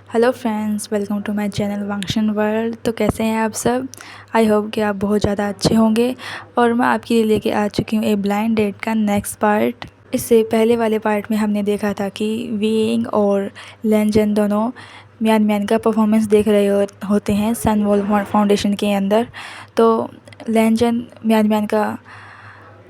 Hello friends, welcome to my channel वांगशन world. तो कैसे हैं आप सब? आई होप कि आप बहुत ज़्यादा अच्छे होंगे। और मैं आपके लिए लेके आ चुकी हूँ ए ब्लाइंड डेट का नेक्स्ट पार्ट। इससे पहले वाले पार्ट में हमने देखा था कि वीइंग और लेंजन दोनों म्यान म्यान का परफॉर्मेंस देख रहे होते हैं सनवॉल फाउंडेशन के अंदर। तो लेंजन म्यान म्यान का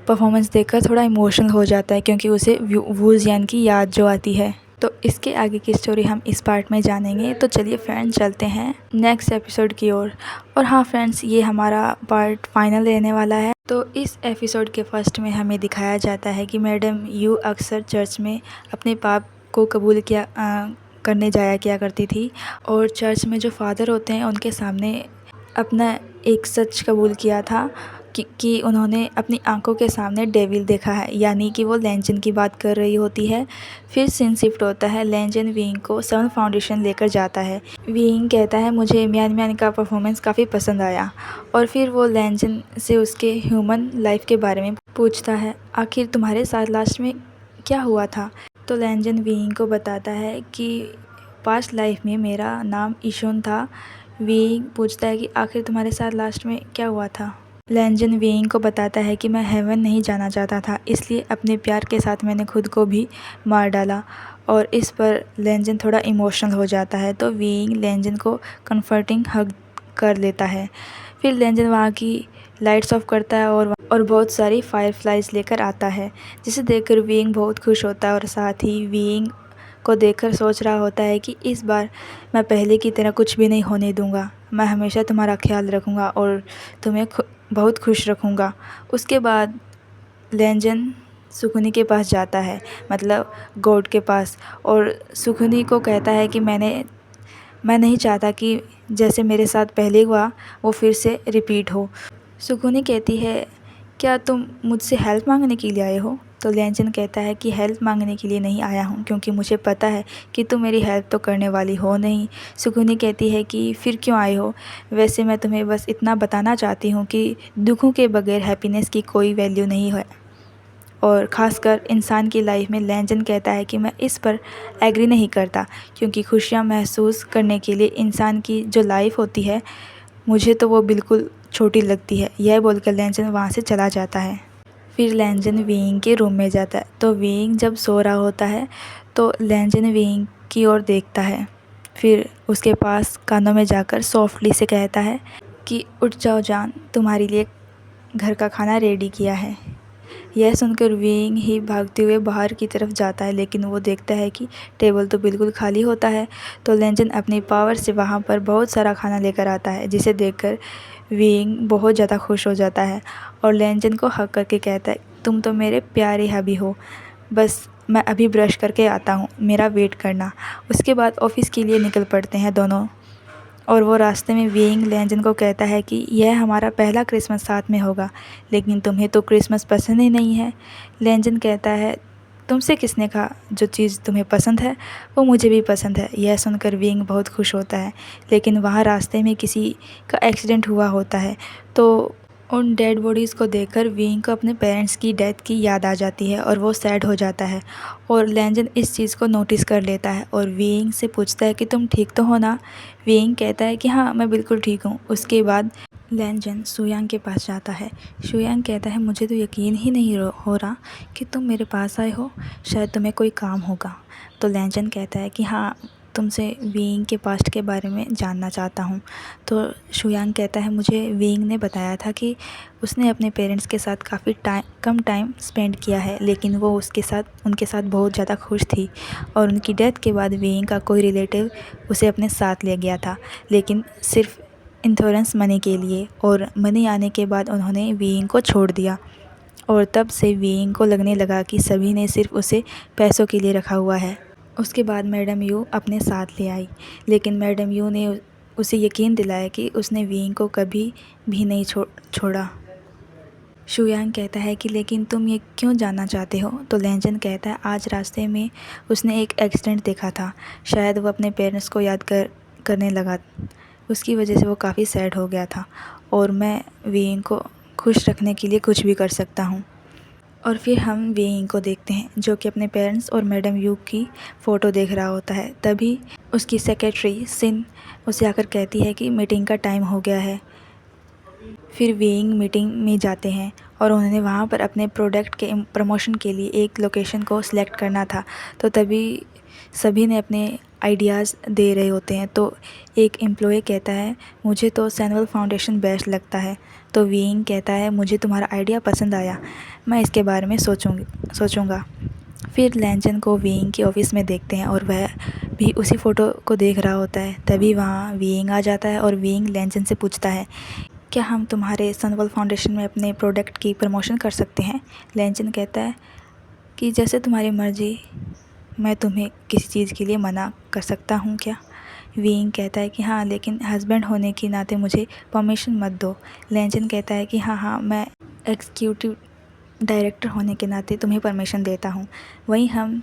परफॉर्मेंस देखकर थोड़ा इमोशनल हो जाता है क्योंकि उसे वूजियान की याद जो आती है। तो इसके आगे की स्टोरी हम इस पार्ट में जानेंगे। तो चलिए फ्रेंड्स, चलते हैं नेक्स्ट एपिसोड की ओर। और हाँ फ्रेंड्स, ये हमारा पार्ट फाइनल रहने वाला है। तो इस एपिसोड के फर्स्ट में हमें दिखाया जाता है कि मैडम यू अक्सर चर्च में अपने पाप को कबूल करने जाया किया करती थी। और चर्च में जो फादर होते हैं उनके सामने अपना एक सच कबूल किया था कि उन्होंने अपनी आंखों के सामने डेविल देखा है, यानी कि वो लेंजन की बात कर रही होती है। फिर सीन शिफ्ट होता है, लेंजन वीइंग को सेवन फाउंडेशन लेकर जाता है। वीइंग कहता है मुझे म्यान म्यान का परफॉर्मेंस काफ़ी पसंद आया। और फिर वो लेंजन से उसके ह्यूमन लाइफ के बारे में पूछता है, आखिर तुम्हारे साथ लास्ट में क्या हुआ था? तो लेंजन वीइंग को बताता है कि पास्ट लाइफ में मेरा नाम ईशुन था। वीइंग पूछता है कि आखिर तुम्हारे साथ लास्ट में क्या हुआ था? लेंजन वीइंग को बताता है कि मैं हेवन नहीं जाना चाहता था, इसलिए अपने प्यार के साथ मैंने खुद को भी मार डाला। और इस पर लेंजन थोड़ा इमोशनल हो जाता है। तो वीइंग लेंजन को कंफर्टिंग हग कर लेता है। फिर लेंजन वहाँ की लाइट्स ऑफ करता है और बहुत सारी फायरफ्लाइज लेकर आता है, जिसे देखकर वीइंग बहुत खुश होता है। और साथ ही वीइंग को देखकर सोच रहा होता है कि इस बार मैं पहले की तरह कुछ भी नहीं होने दूंगा। मैं हमेशा तुम्हारा ख्याल रखूँगा और तुम्हें बहुत खुश रखूँगा। उसके बाद लेंजन सुकुनी के पास जाता है, मतलब गॉड के पास, और सुकुनी को कहता है कि मैं नहीं चाहता कि जैसे मेरे साथ पहले हुआ वो फिर से रिपीट हो। सुकुनी कहती है, क्या तुम मुझसे हेल्प मांगने के लिए आए हो? तो लेंजन कहता है कि हेल्प मांगने के लिए नहीं आया हूँ, क्योंकि मुझे पता है कि तुम मेरी हेल्प तो करने वाली हो नहीं। सुकुनी कहती है कि फिर क्यों आए हो? वैसे मैं तुम्हें बस इतना बताना चाहती हूँ कि दुखों के बगैर हैप्पीनेस की कोई वैल्यू नहीं है, और ख़ासकर इंसान की लाइफ में। लेंजन कहता है कि मैं इस पर एग्री नहीं करता, क्योंकि खुशियाँ महसूस करने के लिए इंसान की जो लाइफ होती है, मुझे तो वो बिल्कुल छोटी लगती है। यह बोलकर लेंजन वहाँ से चला जाता है। फिर लेंजन वीइंग के रूम में जाता है। तो वीइंग जब सो रहा होता है तो लेंजन वीइंग की ओर देखता है। फिर उसके पास कानों में जाकर सॉफ्टली से कहता है कि उठ जाओ जान, तुम्हारे लिए घर का खाना रेडी किया है। यह सुनकर वीइंग ही भागते हुए बाहर की तरफ जाता है, लेकिन वो देखता है कि टेबल तो बिल्कुल खाली होता है। तो लेंजन अपनी पावर से वहाँ पर बहुत सारा खाना लेकर आता है, जिसे देखकर वीइंग बहुत ज़्यादा खुश हो जाता है और लेंजन को हक करके कहता है, तुम तो मेरे प्यारे हबी हो, बस मैं अभी ब्रश करके आता हूँ, मेरा वेट करना। उसके बाद ऑफिस के लिए निकल पड़ते हैं दोनों। और वो रास्ते में वीइंग लेंजन को कहता है कि यह हमारा पहला क्रिसमस साथ में होगा, लेकिन तुम्हें तो क्रिसमस पसंद ही नहीं है। लेंजन कहता है, तुमसे किसने कहा? जो चीज़ तुम्हें पसंद है वो मुझे भी पसंद है। यह सुनकर वीइंग बहुत खुश होता है, लेकिन वहाँ रास्ते में किसी का एक्सीडेंट हुआ होता है। तो उन डेड बॉडीज़ को देखकर वीइंग को अपने पेरेंट्स की डेथ की याद आ जाती है और वो सैड हो जाता है। और लेंजन इस चीज़ को नोटिस कर लेता है और वीइंग से पूछता है कि तुम ठीक तो हो ना? वीइंग कहता है कि हाँ, मैं बिल्कुल ठीक हूँ। उसके बाद लेंजन सुयांग के पास जाता है। सुयांग कहता है, मुझे तो यकीन ही नहीं हो रहा कि तुम मेरे पास आए हो, शायद तुम्हें कोई काम होगा। तो लेंजन कहता है कि हाँ, तुमसे वीइंग के पास्ट के बारे में जानना चाहता हूँ। तो सुयांग कहता है, मुझे वीइंग ने बताया था कि उसने अपने पेरेंट्स के साथ काफ़ी कम टाइम स्पेंड किया है, लेकिन वो उनके साथ बहुत ज़्यादा खुश थी। और उनकी डेथ के बाद वीइंग का कोई रिलेटिव उसे अपने साथ ले गया था, लेकिन सिर्फ इंश्योरेंस मनी के लिए। और मनी आने के बाद उन्होंने वीइंग को छोड़ दिया। और तब से वीइंग को लगने लगा कि सभी ने सिर्फ उसे पैसों के लिए रखा हुआ है। उसके बाद मैडम यू अपने साथ ले आई, लेकिन मैडम यू ने उसे यकीन दिलाया कि उसने वीइंग को कभी भी नहीं छोड़ा। शुयांग कहता है कि लेकिन तुम ये क्यों जानना चाहते हो? तो लेंजन कहता है, आज रास्ते में उसने एक एक्सीडेंट देखा था, शायद वो अपने पेरेंट्स को याद करने लगा, उसकी वजह से वो काफ़ी सैड हो गया था, और मैं वीइंग को खुश रखने के लिए कुछ भी कर सकता हूँ। और फिर हम वेइंग को देखते हैं जो कि अपने पेरेंट्स और मैडम यू की फ़ोटो देख रहा होता है। तभी उसकी सेक्रेटरी सिन उसे आकर कहती है कि मीटिंग का टाइम हो गया है। फिर वेइंग मीटिंग में जाते हैं और उन्होंने वहाँ पर अपने प्रोडक्ट के प्रमोशन के लिए एक लोकेशन को सिलेक्ट करना था। तो तभी सभी ने अपने आइडियाज़ दे रहे होते हैं। तो एक एम्प्लॉय कहता है मुझे तो सैनुअल फाउंडेशन बेस्ट लगता है। तो वेइंग कहता है मुझे तुम्हारा आइडिया पसंद आया, मैं इसके बारे में सोचूंगा। फिर लैंचन को वेइंग के ऑफ़िस में देखते हैं और वह भी उसी फ़ोटो को देख रहा होता है। तभी वहाँ वेइंग आ जाता है और वेइंग लैंचन से पूछता है क्या हम तुम्हारे सनवल फाउंडेशन में अपने प्रोडक्ट की प्रमोशन कर सकते हैं। लैंचन कहता है कि जैसे तुम्हारी मर्ज़ी, मैं तुम्हें किसी चीज़ के लिए मना कर सकता हूँ क्या। वेइंग कहता है कि हाँ, लेकिन हस्बैंड होने के नाते मुझे परमिशन मत दो। लैंचन कहता है कि हाँ, मैं एग्जीक्यूटिव डायरेक्टर होने के नाते तुम्हें परमिशन देता हूँ। वहीं हम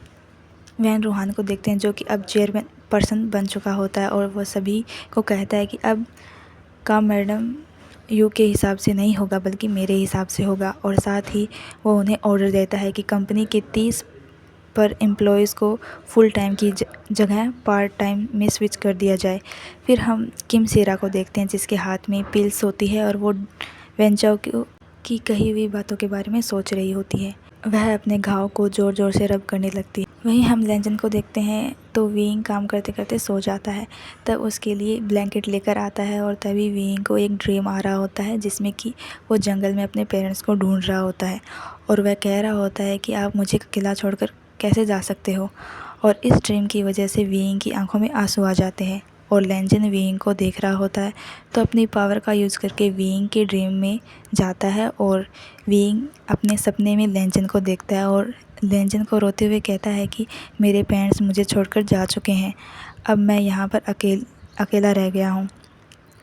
वैन रूहान को देखते हैं जो कि अब चेयरमैन पर्सन बन चुका होता है और वह सभी को कहता है कि अब काम मैडम यू के हिसाब से नहीं होगा बल्कि मेरे हिसाब से होगा। और साथ ही वो उन्हें ऑर्डर देता है कि कंपनी के 30 पर एम्प्लॉयज़ को फुल टाइम की जगह पार्ट टाइम में स्विच कर दिया जाए। फिर हम किम सेरा को देखते हैं जिसके हाथ में पिल्स होती है और वो वेंचाओ की कही हुई बातों के बारे में सोच रही होती है। वह अपने घाव को ज़ोर ज़ोर से रब करने लगती है। वहीं हम लैंचन को देखते हैं तो वेइंग काम करते करते सो जाता है। तब उसके लिए ब्लैंकेट लेकर आता है और तभी वेइंग को एक ड्रीम आ रहा होता है जिसमें कि वो जंगल में अपने पेरेंट्स को ढूंढ रहा होता है और वह कह रहा होता है कि आप मुझे अकेला छोड़कर कैसे जा सकते हो। और इस ड्रीम की वजह से वेइंग की आंखों में आंसू आ जाते हैं और लैंचन वेइंग को देख रहा होता है। तो अपनी पावर का यूज़ करके वेइंग के ड्रीम में जाता है और वेइंग अपने सपने में लैंचन को देखता है और लैंचन को रोते हुए कहता है कि मेरे पेरेंट्स मुझे छोड़कर जा चुके हैं, अब मैं यहाँ पर अकेला रह गया हूँ,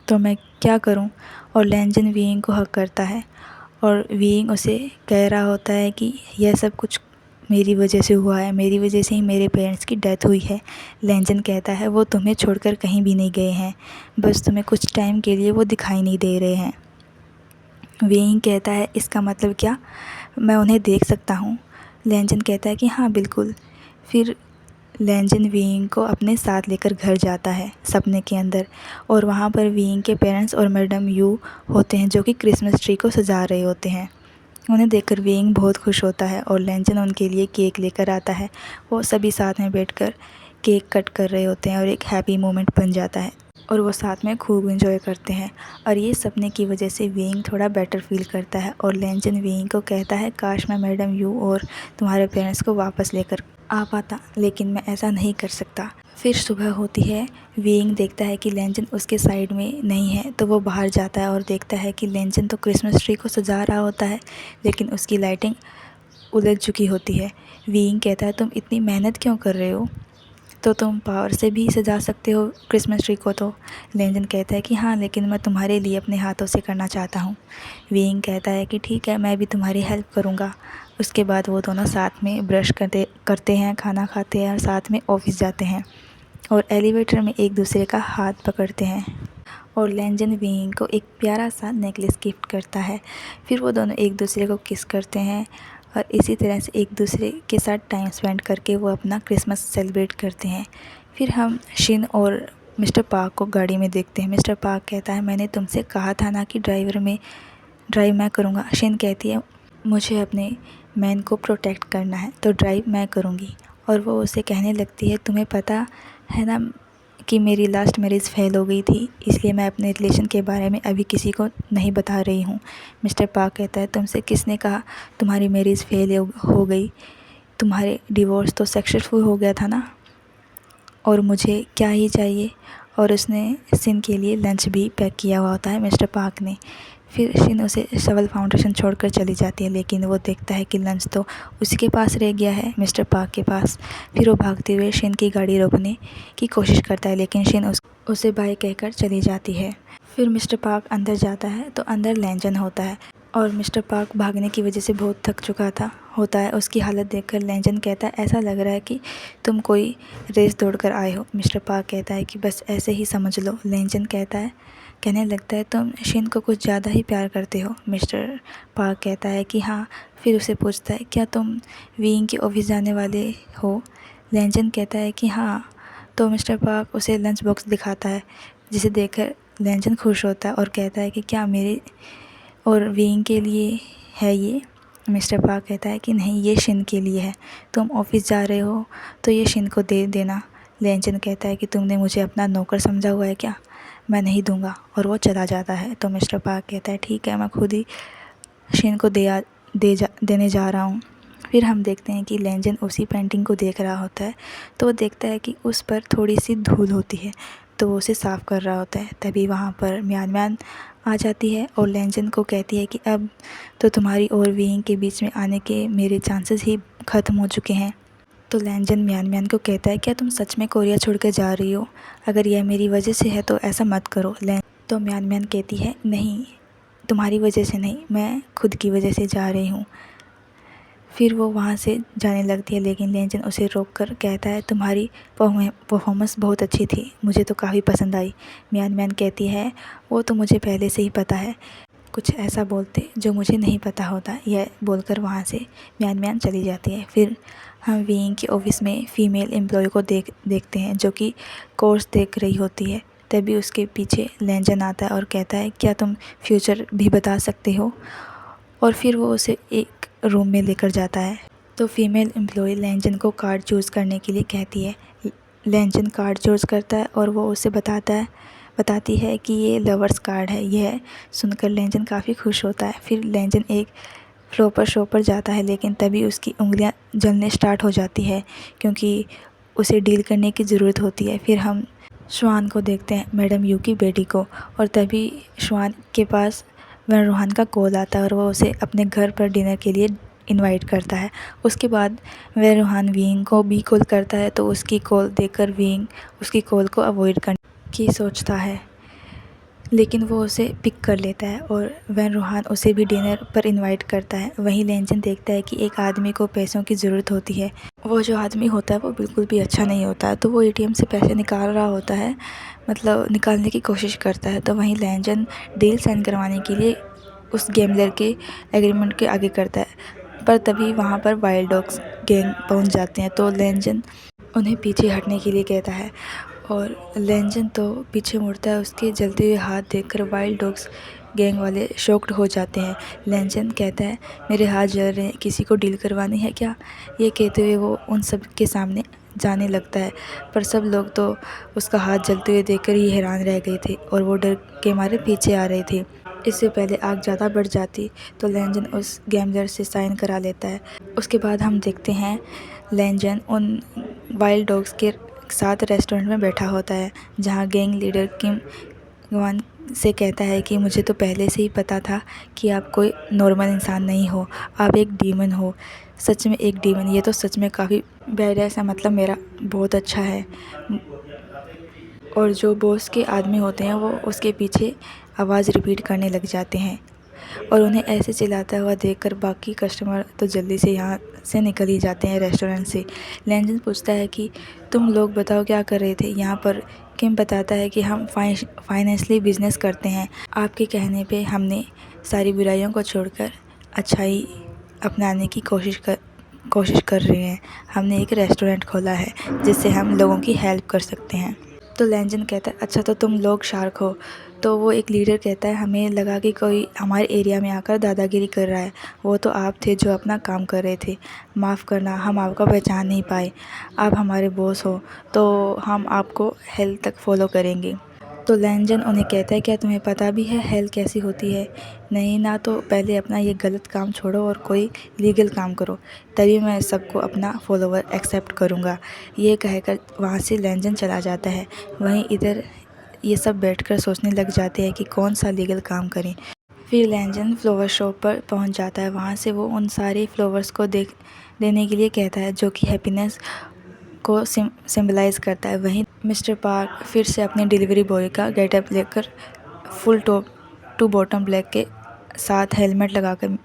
तो मैं क्या करूँ। और लैंचन वेइंग को हक करता है और वेइंग उसे कह रहा होता है कि यह सब कुछ मेरी वजह से हुआ है, मेरी वजह से ही मेरे पेरेंट्स की डेथ हुई है। लैंचन कहता है वो तुम्हें छोड़कर कहीं भी नहीं गए हैं, बस तुम्हें कुछ टाइम के लिए वो दिखाई नहीं दे रहे हैं। वेइंग कहता है इसका मतलब क्या, मैं उन्हें देख सकता हूँ। लैंचन कहता है कि हाँ बिल्कुल। फिर लैंचन वेइंग को अपने साथ लेकर घर जाता है सपने के अंदर और वहाँ पर वेइंग के पेरेंट्स और मैडम यू होते हैं जो कि क्रिसमस ट्री को सजा रहे होते हैं। उन्हें देखकर वेइंग बहुत खुश होता है और लैंचन उनके लिए केक लेकर आता है। वो सभी साथ में बैठकर केक कट कर रहे होते हैं और एक हैप्पी मोमेंट बन जाता है और वो साथ में खूब एंजॉय करते हैं। और ये सपने की वजह से वेइंग थोड़ा बेटर फील करता है और लैंचन वेइंग को कहता है काश मैं मैडम यू और तुम्हारे पेरेंट्स को वापस लेकर आ पाता, लेकिन मैं ऐसा नहीं कर सकता। फिर सुबह होती है, वेइंग देखता है कि लैंचन उसके साइड में नहीं है तो वो बाहर जाता है और देखता है कि लैंचन तो क्रिसमस ट्री को सजा रहा होता है लेकिन उसकी लाइटिंग उलझ चुकी होती है। वेइंग कहता है तुम इतनी मेहनत क्यों कर रहे हो, तो तुम पावर से भी सजा सकते हो क्रिसमस ट्री को। तो लैंचन कहता है कि हाँ, लेकिन मैं तुम्हारे लिए अपने हाथों से करना चाहता हूँ। वेइंग कहता है कि ठीक है, मैं भी तुम्हारी हेल्प करूँगा। उसके बाद वो दोनों साथ में ब्रश करते हैं, खाना खाते हैं और साथ में ऑफिस जाते हैं और एलिवेटर में एक दूसरे का हाथ पकड़ते हैं और लैंचन वेइंग को एक प्यारा सा नेकलेस गिफ्ट करता है। फिर वो दोनों एक दूसरे को किस करते हैं और इसी तरह से एक दूसरे के साथ टाइम स्पेंड करके वो अपना क्रिसमस सेलिब्रेट करते हैं। फिर हम शिन और मिस्टर पार्क को गाड़ी में देखते हैं। मिस्टर पार्क कहता है मैंने तुमसे कहा था ना कि ड्राइव मैं करूँगा। शिन कहती है मुझे अपने मैन को प्रोटेक्ट करना है तो ड्राइव मैं करूँगी। और वो उसे कहने लगती है तुम्हें पता है ना कि मेरी लास्ट मैरिज फेल हो गई थी, इसलिए मैं अपने रिलेशन के बारे में अभी किसी को नहीं बता रही हूँ। मिस्टर पार्क कहता है तुमसे किसने कहा तुम्हारी मैरिज फेल हो गई, तुम्हारे डिवोर्स तो सक्सेसफुल हो गया था ना, और मुझे क्या ही चाहिए। और उसने सिन के लिए लंच भी पैक किया हुआ होता है मिस्टर पार्क ने। फिर शिन उसे सवल फाउंडेशन छोड़कर चली जाती है लेकिन वो देखता है कि लंच तो उसी के पास रह गया है, मिस्टर पार्क के पास। फिर वो भागते हुए शिन की गाड़ी रोकने की कोशिश करता है लेकिन शिन उसे बाय कहकर चली जाती है। फिर मिस्टर पार्क अंदर जाता है तो अंदर लैंचन होता है और मिस्टर पार्क भागने की वजह से बहुत थक चुका होता है। उसकी हालत देखकर लैंचन कहता है ऐसा लग रहा है कि तुम कोई रेस दौड़ कर आए हो। मिस्टर पार्क कहता है कि बस ऐसे ही समझ लो। लैंचन कहता है कहने लगता है तुम शिन को कुछ ज़्यादा ही प्यार करते हो। मिस्टर पार्क कहता है कि हाँ। फिर उसे पूछता है क्या तुम विंग के ऑफिस जाने वाले हो। लैंजन कहता है कि हाँ। तो मिस्टर पार्क उसे लंच बॉक्स दिखाता है, जिसे देखकर लैंजन खुश होता है और कहता है कि क्या मेरे और विंग के लिए है ये। मिस्टर पार्क कहता है कि नहीं, ये शिन के लिए है। तुम ऑफिस जा रहे हो तो ये शिन को दे देना। लैंजन कहता है कि तुमने मुझे अपना नौकर समझा हुआ है क्या, मैं नहीं दूंगा। और वो चला जाता है। तो मिस्टर पार्क कहता है ठीक है, मैं खुद ही शिन को देने जा रहा हूँ। फिर हम देखते हैं कि लैंजन उसी पेंटिंग को देख रहा होता है। तो वो देखता है कि उस पर थोड़ी सी धूल होती है, तो वो उसे साफ़ कर रहा होता है। तभी वहाँ पर म्यान म्यान आ जाती है और लैंजन को कहती है कि अब तो तुम्हारी और विंग के बीच में आने के मेरे चांसेस ही ख़त्म हो चुके हैं। तो लैंजन म्यान म्यान को कहता है क्या तुम सच में कोरिया छोड़ कर जा रही हो, अगर यह मेरी वजह से है तो ऐसा मत करो। तो म्यान म्यान कहती है नहीं, तुम्हारी वजह से नहीं, मैं खुद की वजह से जा रही हूँ। फिर वो वहाँ से जाने लगती है, लेकिन लैंजन उसे रोक कर कहता है तुम्हारी परफॉर्मेंस बहुत अच्छी थी, मुझे तो काफ़ी पसंद आई। म्यान म्यान कहती है वो तो मुझे पहले से ही पता है, कुछ ऐसा बोलते जो मुझे नहीं पता होता। यह बोलकर वहाँ से म्यान म्यान चली जाती है। फिर हम विंग के ऑफिस में फ़ीमेल एम्प्लॉय को देखते हैं जो कि कोर्स देख रही होती है। तभी उसके पीछे लैंजन आता है और कहता है क्या तुम फ्यूचर भी बता सकते हो। और फिर वो उसे एक रूम में लेकर जाता है। तो फीमेल एम्प्लॉय लैंजन को कार्ड चूज़ करने के लिए कहती है। लैंजन कार्ड चूज़ करता है और वो उसे बताती है कि ये लवर्स कार्ड है। यह सुनकर लैंजन काफ़ी खुश होता है। फिर लैंजन एक फ्लोपर शो पर जाता है, लेकिन तभी उसकी उंगलियां जलने स्टार्ट हो जाती है क्योंकि उसे डील करने की ज़रूरत होती है। फिर हम श्वान को देखते हैं, मैडम यू की बेटी को, और तभी श्वान के पास वैन रोहान का कॉल आता है और वो उसे अपने घर पर डिनर के लिए इनवाइट करता है। उसके बाद वैन रोहान विंग को भी कॉल करता है, तो उसकी कॉल देखकर विंग उसकी कॉल को अवॉइड करने की सोचता है, लेकिन वो उसे पिक कर लेता है और वैन रोहान उसे भी डिनर पर इनवाइट करता है। वहीं लैंजन देखता है कि एक आदमी को पैसों की ज़रूरत होती है। वो जो आदमी होता है वो बिल्कुल भी अच्छा नहीं होता है, तो वो एटीएम से पैसे निकाल रहा होता है, मतलब निकालने की कोशिश करता है। तो वहीं लैंजन डील साइन करवाने के लिए उस गैम्बलर के एग्रीमेंट के आगे करता है, पर तभी वहाँ पर वाइल्ड डॉग्स गैंग पहुँच जाते हैं। तो लैंजन उन्हें पीछे हटने के लिए कहता है और लैंजन तो पीछे मुड़ता है। उसके जलते हुए हाथ देखकर वाइल्ड डॉग्स गैंग वाले शॉक्ड हो जाते हैं। लैंजन कहता है मेरे हाथ जल रहे हैं, किसी को डील करवानी है क्या। ये कहते हुए वो उन सब के सामने जाने लगता है, पर सब लोग तो उसका हाथ जलते हुए देखकर ही हैरान रह गए थे और वो डर के मारे पीछे आ रहे थे। इससे पहले आग ज़्यादा बढ़ जाती तो लैंजन उस गैम्बलर से साइन करा लेता है। उसके बाद हम देखते हैं लैंजन उन वाइल्ड डॉग्स के साथ रेस्टोरेंट में बैठा होता है, जहाँ गैंग लीडर किम गवान से कहता है कि मुझे तो पहले से ही पता था कि आप कोई नॉर्मल इंसान नहीं हो, आप एक डीमन हो, सच में एक डीमन। ये तो सच में काफ़ी बैड है, ऐसा मतलब मेरा बहुत अच्छा है। और जो बॉस के आदमी होते हैं वो उसके पीछे आवाज़ रिपीट करने लग जाते हैं और उन्हें ऐसे चिल्लाता हुआ देखकर बाकी कस्टमर तो जल्दी से यहाँ से निकल ही जाते हैं रेस्टोरेंट से। लैंजन पूछता है कि तुम लोग बताओ क्या कर रहे थे यहाँ पर। किम बताता है कि हम फाइनेंशियली बिजनेस करते हैं, आपके कहने पे हमने सारी बुराइयों को छोड़कर अच्छाई अपनाने की कोशिश कर रहे हैं। हमने एक रेस्टोरेंट खोला है जिससे हम लोगों की हेल्प कर सकते हैं। तो लैंजन कहता है अच्छा तो तुम लोग शार्क हो। तो वो एक लीडर कहता है हमें लगा कि कोई हमारे एरिया में आकर दादागिरी कर रहा है, वो तो आप थे जो अपना काम कर रहे थे, माफ़ करना हम आपका पहचान नहीं पाए, आप हमारे बॉस हो तो हम आपको हेल तक फॉलो करेंगे। तो लैंजन उन्हें कहता है क्या तुम्हें पता भी है हेल कैसी होती है। नहीं ना, तो पहले अपना ये गलत काम छोड़ो और कोई लीगल काम करो, तभी मैं सबको अपना फॉलोवर एक्सेप्ट करूँगा। ये कहकर वहाँ से लैंजन चला जाता है। वहीं इधर ये सब बैठकर सोचने लग जाते हैं कि कौन सा लीगल काम करें। फिर लैंजन फ्लावर शॉप पर पहुंच जाता है। वहां से वो उन सारे फ्लावर्स को देने के लिए कहता है जो कि हैप्पीनेस को सिंबलाइज करता है। वहीं मिस्टर पार्क फिर से अपने डिलीवरी बॉय का गेटअप लेकर full top to bottom black के साथ हेलमेट लगाकर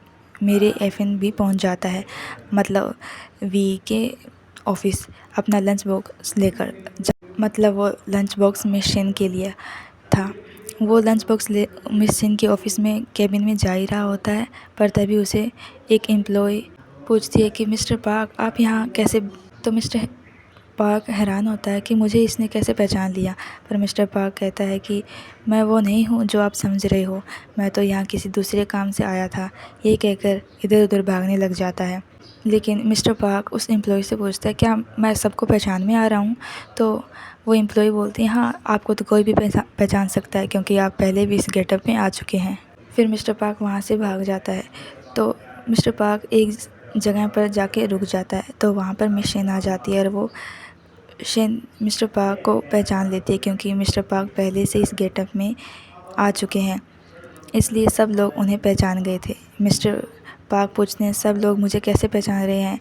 मेरे एफएन भी पहुंच जाता है, मतलब वी के ऑफिस, अपना लंच बॉक्स लेकर। मतलब वो लंच बॉक्स मिशन के लिए था। वो लंच बॉक्स ले मिस सिन के ऑफिस में केबिन में जा ही रहा होता है, पर तभी उसे एक एम्प्लॉय पूछती है कि मिस्टर पार्क आप यहाँ कैसे। तो मिस्टर पार्क हैरान होता है कि मुझे इसने कैसे पहचान लिया, पर मिस्टर पार्क कहता है कि मैं वो नहीं हूँ जो आप समझ रहे हो, मैं तो यहाँ किसी दूसरे काम से आया था। ये कहकर इधर उधर भागने लग जाता है। लेकिन मिस्टर पार्क उस एम्प्लॉय से पूछता है क्या मैं सबको पहचान में आ रहा हूँ। तो वो एम्प्लॉय बोलती है हाँ आपको तो कोई भी पहचान सकता है क्योंकि आप पहले भी इस गेटअप में आ चुके हैं। फिर मिस्टर पार्क वहाँ से भाग जाता है। तो मिस्टर पार्क एक जगह पर जाके रुक जाता है, तो वहाँ पर मिस शेन आ जाती है और वो शेन मिस्टर पार्क को पहचान लेती है क्योंकि मिस्टर पार्क पहले से इस गेटअप में आ चुके हैं, इसलिए सब लोग उन्हें पहचान गए थे। मिस्टर पार्क पूछते हैं सब लोग मुझे कैसे पहचान रहे हैं।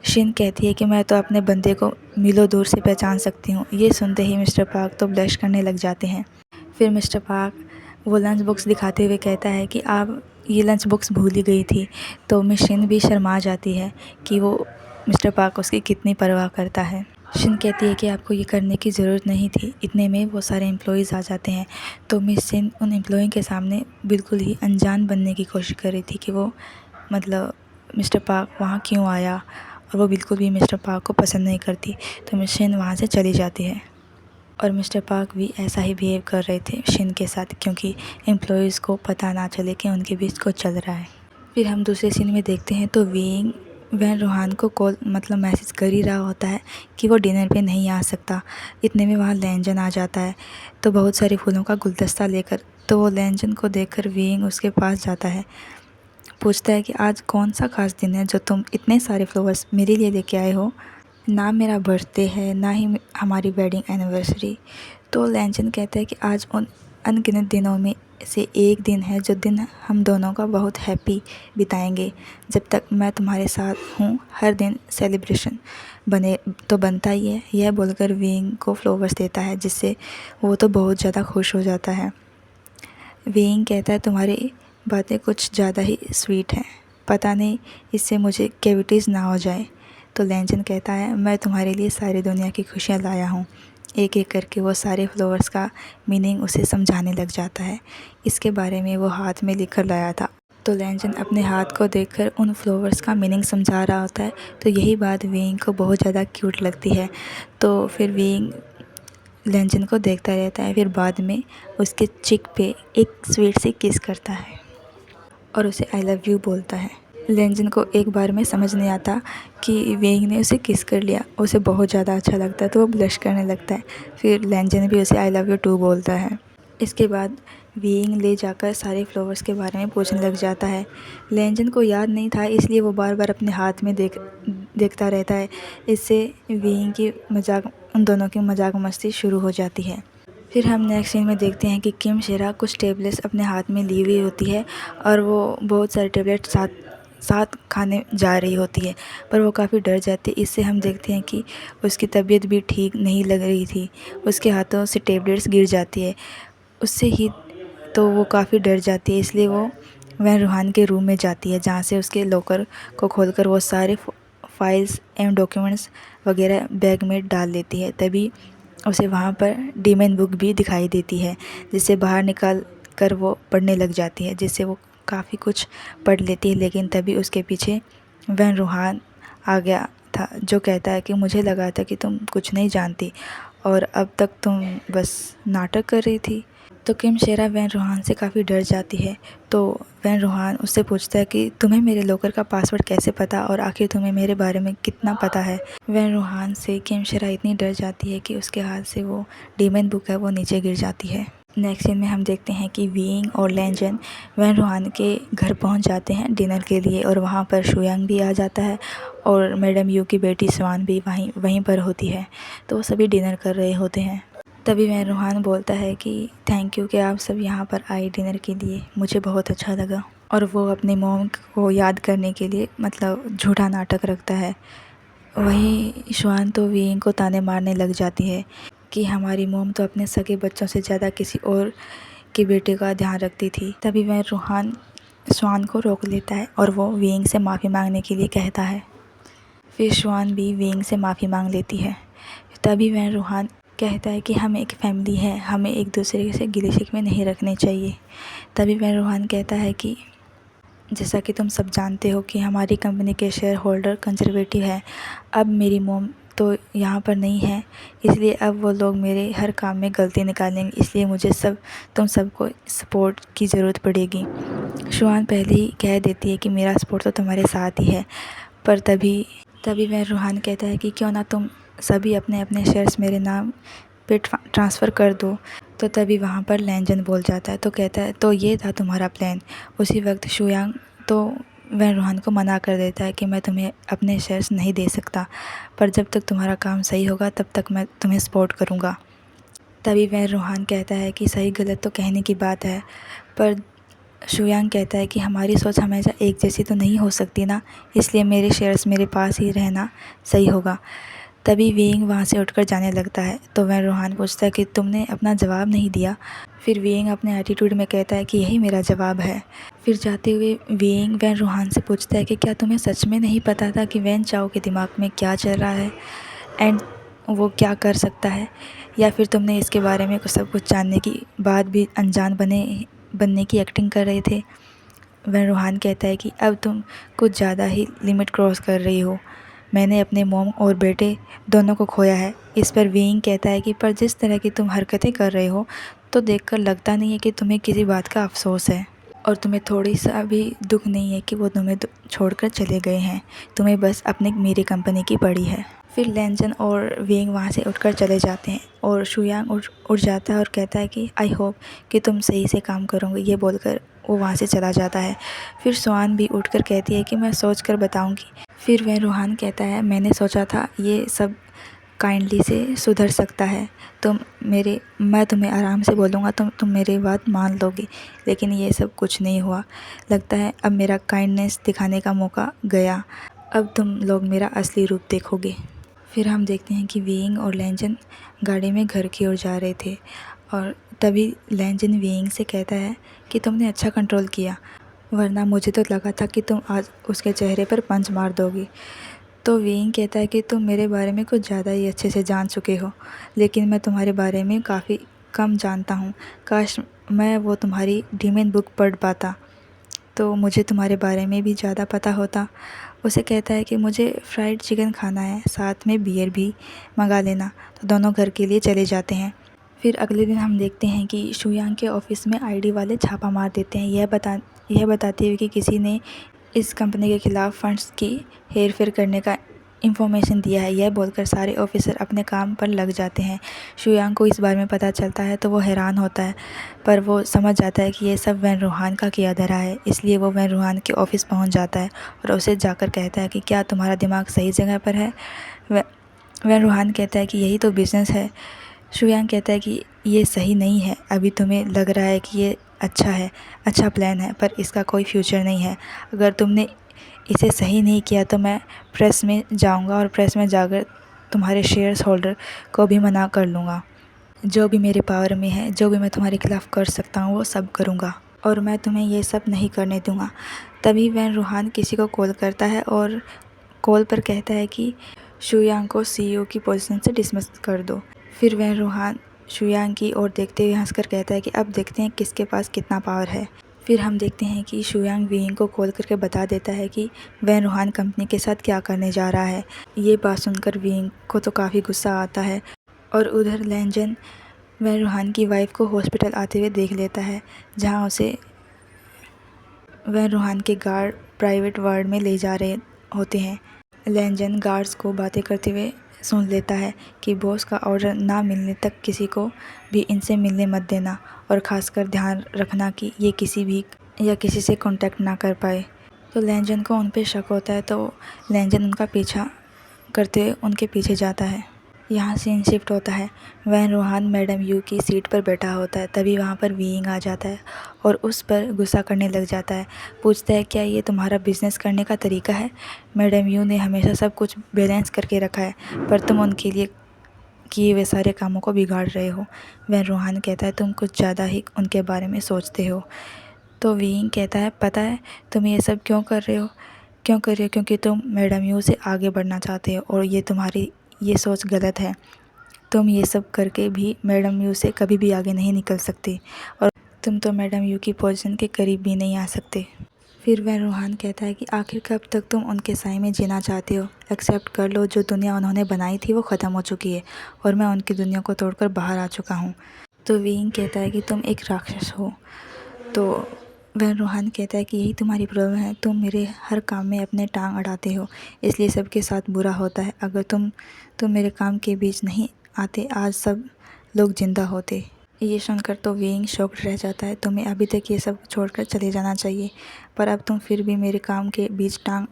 शिन कहती है कि मैं तो अपने बंदे को मीलों दूर से पहचान सकती हूँ। ये सुनते ही मिस्टर पार्क तो ब्लश करने लग जाते हैं। फिर मिस्टर पार्क वो लंच बॉक्स दिखाते हुए कहता है कि आप ये लंच बॉक्स भूल ही गई थी। तो मिस शिन भी शर्मा जाती है कि वो मिस्टर पार्क उसकी कितनी परवाह करता है। शिन कहती है कि आपको ये करने की ज़रूरत नहीं थी। इतने में वो सारे एम्प्लॉयज़ आ जाते हैं। तो मिस शिन उन एम्प्लॉय के सामने बिल्कुल ही अनजान बनने की कोशिश कर रही थी कि वो मतलब मिस्टर पार्क वहाँ क्यों आया, और वो बिल्कुल भी मिस्टर पार्क को पसंद नहीं करती। तो मिस शिन वहाँ से चली जाती है और मिस्टर पार्क भी ऐसा ही बिहेव कर रहे थे शिन के साथ क्योंकि एम्प्लॉयज़ को पता ना चले कि उनके बीच कुछ चल रहा है। फिर हम दूसरे सीन में देखते हैं तो विंग वैन रोहान को कॉल मैसेज कर ही रहा होता है कि वो डिनर पे नहीं आ सकता। इतने में वहाँ लैंजन आ जाता है तो बहुत सारे फूलों का गुलदस्ता लेकर। तो वो लैंजन को देखकर विंग उसके पास जाता है, पूछता है कि आज कौन सा ख़ास दिन है जो तुम इतने सारे फ्लावर्स मेरे लिए लेके आए हो। ना मेरा बर्थडे है ना ही हमारी वेडिंग एनिवर्सरी। तो लैंजन कहता है कि आज उन अनगिनत दिनों में से एक दिन है जो दिन हम दोनों का बहुत हैप्पी बिताएंगे। जब तक मैं तुम्हारे साथ हूँ हर दिन सेलिब्रेशन बने तो बनता ही है। यह बोलकर विंग को फ्लावर्स देता है जिससे वो तो बहुत ज़्यादा खुश हो जाता है। विंग कहता है तुम्हारी बातें कुछ ज़्यादा ही स्वीट हैं, पता नहीं इससे मुझे कैविटीज़ ना हो जाए। तो लैंजन कहता है मैं तुम्हारे लिए सारी दुनिया की खुशियाँ लाया हूँ। एक एक करके वो सारे फ्लावर्स का मीनिंग उसे समझाने लग जाता है। इसके बारे में वो हाथ में लिख कर लाया था। तो लैंजन अपने हाथ को देखकर उन फ्लावर्स का मीनिंग समझा रहा होता है। तो यही बात विंग को बहुत ज़्यादा क्यूट लगती है। तो फिर विंग लैंजन को देखता रहता है। फिर बाद में उसके चिक पे एक स्वीट सी किस करता है और उसे आई लव यू बोलता है। लैंजन को एक बार में समझ नहीं आता कि विंग ने उसे किस कर लिया। उसे बहुत ज़्यादा अच्छा लगता है तो वो ब्लश करने लगता है। फिर लैंजन भी उसे आई लव यू टू बोलता है। इसके बाद विंग ले जाकर सारे फ्लावर्स के बारे में पूछने लग जाता है। लैंजन को याद नहीं था इसलिए वो बार बार अपने हाथ में देखता रहता है। इससे विंग की उन दोनों की मजाक मस्ती शुरू हो जाती है। फिर हम नेक्स्ट सीन में देखते हैं कि किम शेरा कुछ टेबलेट्स अपने हाथ में ली हुई होती है और वो बहुत सारे टेबलेट साथ खाने जा रही होती है, पर वो काफ़ी डर जाती है। इससे हम देखते हैं कि उसकी तबीयत भी ठीक नहीं लग रही थी। उसके हाथों से टेबलेट्स गिर जाती है उससे ही, तो वो काफ़ी डर जाती है। इसलिए वो वह रूहान के रूम में जाती है जहाँ से उसके लॉकर को खोलकर वो सारे फाइल्स एवं डॉक्यूमेंट्स वगैरह बैग में डाल लेती है। तभी उसे वहाँ पर डीमन बुक भी दिखाई देती है जिसे बाहर निकाल कर वो पढ़ने लग जाती है, जिससे वो काफ़ी कुछ पढ़ लेती है। लेकिन तभी उसके पीछे वैन रूहान आ गया था जो कहता है कि मुझे लगा था कि तुम कुछ नहीं जानती और अब तक तुम बस नाटक कर रही थी। तो किम शेरा वैन रूहान से काफ़ी डर जाती है। तो वैन रूहान उससे पूछता है कि तुम्हें मेरे लॉकर का पासवर्ड कैसे पता और आखिर तुम्हें मेरे बारे में कितना पता है। वैन रूहान से किम शेरा इतनी डर जाती है कि उसके हाथ से वो डीमन बुक है वो नीचे गिर जाती है। नेक्स्ट सीन में हम देखते हैं कि विंग और लैंजन वैन रूहान के घर पहुंच जाते हैं डिनर के लिए और वहां पर शुयांग भी आ जाता है और मैडम यू की बेटी स्वान भी वहीं पर होती है। तो वो सभी डिनर कर रहे होते हैं। तभी वैन रूहान बोलता है कि थैंक यू कि आप सब यहाँ पर आए डिनर के लिए, मुझे बहुत अच्छा लगा। और वो अपने मॉम को याद करने के लिए झूठा नाटक रखता है। वहीं स्वान तो विंग को ताने मारने लग जाती है कि हमारी मॉम तो अपने सगे बच्चों से ज़्यादा किसी और के बेटे का ध्यान रखती थी। तभी वह रूहान स्वान को रोक लेता है और वो विंग से माफ़ी मांगने के लिए कहता है। फिर स्वान भी विंग से माफ़ी मांग लेती है। तभी वह रूहान कहता है कि हम एक फ़ैमिली है, हमें एक दूसरे से गिले शिकवे नहीं रखने चाहिए। तभी वैन रूहान कहता है कि जैसा कि तुम सब जानते हो कि हमारी कंपनी के शेयर होल्डर कंजर्वेटिव है। अब मेरी मॉम तो यहाँ पर नहीं है, इसलिए अब वो लोग मेरे हर काम में गलती निकालेंगे, इसलिए मुझे तुम सबको सपोर्ट की ज़रूरत पड़ेगी। शुआन पहले ही कह देती है कि मेरा सपोर्ट तो तुम्हारे साथ ही है। पर तभी वह रूहान कहता है कि क्यों ना तुम सभी अपने अपने शेयर्स मेरे नाम पे ट्रांसफ़र कर दो। तो तभी वहाँ पर लैंजन बोल जाता है, तो कहता है तो ये था तुम्हारा प्लान। उसी वक्त शुयांग तो वह रूहान को मना कर देता है कि मैं तुम्हें अपने शेयर्स नहीं दे सकता, पर जब तक तुम्हारा काम सही होगा तब तक मैं तुम्हें सपोर्ट करूँगा। तभी वह रूहान कहता है कि सही गलत तो कहने की बात है, पर शुयांग कहता है कि हमारी सोच हमेशा एक जैसी तो नहीं हो सकती ना, इसलिए मेरे शेयर्स मेरे पास ही रहना सही होगा। तभी वेइंग वहाँ से उठकर जाने लगता है, तो वह रूहान पूछता है कि तुमने अपना जवाब नहीं दिया। फिर वेइंग अपने एटीट्यूड में कहता है कि यही मेरा जवाब है। फिर जाते हुए वेइंग वैन रूहान से पूछता है कि क्या तुम्हें सच में नहीं पता था कि वैन चाओ के दिमाग में क्या चल रहा है एंड वो क्या कर सकता है, या फिर तुमने इसके बारे में सब कुछ जानने की बाद भी अनजान बनने की एक्टिंग कर रहे थे। वह रूहान कहता है कि अब तुम कुछ ज़्यादा ही लिमिट क्रॉस कर रही हो, मैंने अपने मॉम और बेटे दोनों को खोया है। इस पर वेइंग कहता है कि पर जिस तरह की तुम हरकतें कर रहे हो तो देखकर लगता नहीं है कि तुम्हें किसी बात का अफसोस है, और तुम्हें थोड़ी सा भी दुख नहीं है कि वो तुम्हें छोड़कर चले गए हैं, तुम्हें बस अपनी मेरी कंपनी की पड़ी है। फिर लैंजन और वेइंग वहाँ से उठकर चले जाते हैं और शुयांग उठ जाता है और कहता है कि आई होप कि तुम सही से काम करोगे। ये बोलकर वो वहाँ से चला जाता है। फिर स्वान भी उठकर कहती है कि मैं सोच कर बताऊँगी। फिर वह रूहान कहता है मैंने सोचा था ये सब काइंडली से सुधर सकता है, मैं तुम्हें आराम से बोलूँगा तो तुम मेरी बात मान लोगे, लेकिन ये सब कुछ नहीं हुआ। लगता है अब मेरा काइंडनेस दिखाने का मौका गया, अब तुम लोग मेरा असली रूप देखोगे। फिर हम देखते हैं कि वेइंग और लैंजन गाड़ी में घर की ओर जा रहे थे, और तभी लैंजन वेइंग से कहता है कि तुमने अच्छा कंट्रोल किया, वरना मुझे तो लगा था कि तुम आज उसके चेहरे पर पंच मार दोगी। तो वेइंग कहता है कि तुम मेरे बारे में कुछ ज़्यादा ही अच्छे से जान चुके हो, लेकिन मैं तुम्हारे बारे में काफ़ी कम जानता हूँ। काश मैं वो तुम्हारी डीमन बुक पढ़ पाता तो मुझे तुम्हारे बारे में भी ज़्यादा पता होता। उसे कहता है कि मुझे फ्राइड चिकन खाना है, साथ में बियर भी मंगा लेना। तो दोनों घर के लिए चले जाते हैं। फिर अगले दिन हम देखते हैं कि शुयांग के ऑफिस में आईडी वाले छापा मार देते हैं, यह बताते हुए कि किसी ने इस कंपनी के ख़िलाफ़ फ़ंड्स की हेर-फेर करने का इंफॉर्मेशन दिया है। यह बोलकर सारे ऑफिसर अपने काम पर लग जाते हैं। शुयांग को इस बारे में पता चलता है तो वो हैरान होता है, पर वो समझ जाता है कि ये सब वैन रूहान का किया धरा है, इसलिए वो वैन रूहान के ऑफिस पहुंच जाता है और उसे जाकर कहता है कि क्या तुम्हारा दिमाग सही जगह पर है। वैन रूहान कहता है कि यही तो बिज़नेस है। शुयांग कहता है कि ये सही नहीं है, अभी तुम्हें लग रहा है कि ये अच्छा प्लान है, पर इसका कोई फ्यूचर नहीं है। अगर तुमने इसे सही नहीं किया तो मैं प्रेस में जाऊंगा और प्रेस में जाकर तुम्हारे शेयर्स होल्डर को भी मना कर लूँगा। जो भी मेरे पावर में है, जो भी मैं तुम्हारे खिलाफ़ कर सकता हूँ वो सब करूँगा, और मैं तुम्हें ये सब नहीं करने दूँगा। तभी वैन रूहान किसी को कॉल करता है और कॉल पर कहता है कि शुयांग को सीईओ की पोजीशन से डिसमिस कर दो। फिर वैन रूहान शुयांग की ओर देखते हुए हंसकर कहता है कि अब देखते हैं किसके पास कितना पावर है। फिर हम देखते हैं कि शुयांग वेइंग को कॉल करके बता देता है कि वैन रूहान कंपनी के साथ क्या करने जा रहा है। ये बात सुनकर वेइंग को तो काफ़ी गुस्सा आता है, और उधर लैंजन वैन रूहान की वाइफ को हॉस्पिटल आते हुए देख लेता है, जहां उसे वैन रूहान के गार्ड प्राइवेट वार्ड में ले जा रहे होते हैं। लैंजन गार्ड्स को बातें करते हुए सुन लेता है कि बॉस का ऑर्डर ना मिलने तक किसी को भी इनसे मिलने मत देना, और ख़ासकर ध्यान रखना कि ये किसी से कांटेक्ट ना कर पाए। तो लैंजन को उन पे शक होता है, तो लैंजन उनका पीछा करते हुए उनके पीछे जाता है। यहाँ सीन शिफ्ट होता है। वैन रूहान मैडम यू की सीट पर बैठा होता है, तभी वहाँ पर वेइंग आ जाता है और उस पर गुस्सा करने लग जाता है। पूछता है क्या ये तुम्हारा बिजनेस करने का तरीका है? मैडम यू ने हमेशा सब कुछ बैलेंस करके रखा है, पर तुम उनके लिए किए हुए सारे कामों को बिगाड़ रहे हो। वैन रूहान कहता है तुम कुछ ज़्यादा ही उनके बारे में सोचते हो। तो वेइंग कहता है पता है तुम ये सब क्यों कर रहे हो? क्योंकि तुम मैडम यू से आगे बढ़ना चाहते हो, और ये तुम्हारी ये सोच गलत है। तुम ये सब करके भी मैडम यू से कभी भी आगे नहीं निकल सकते और तुम तो मैडम यू की पोजीशन के करीब भी नहीं आ सकते। फिर वह रूहान कहता है कि आखिर कब तक तुम उनके साए में जीना चाहते हो? एक्सेप्ट कर लो, जो दुनिया उन्होंने बनाई थी वो ख़त्म हो चुकी है और मैं उनकी दुनिया को तोड़कर बाहर आ चुका हूँ। तो वीइंग कहता है कि तुम एक राक्षस हो। तो वह रूहान कहता है कि यही तुम्हारी प्रॉब्लम है, तुम मेरे हर काम में अपने टांग अड़ाते हो, इसलिए सबके साथ बुरा होता है। अगर तुम मेरे काम के बीच नहीं आते, आज सब लोग जिंदा होते। ये सुनकर तो वीइंग शॉक्ड रह जाता है। तुम्हें अभी तक ये सब छोड़कर चले जाना चाहिए, पर अब तुम फिर भी मेरे काम के बीच टांग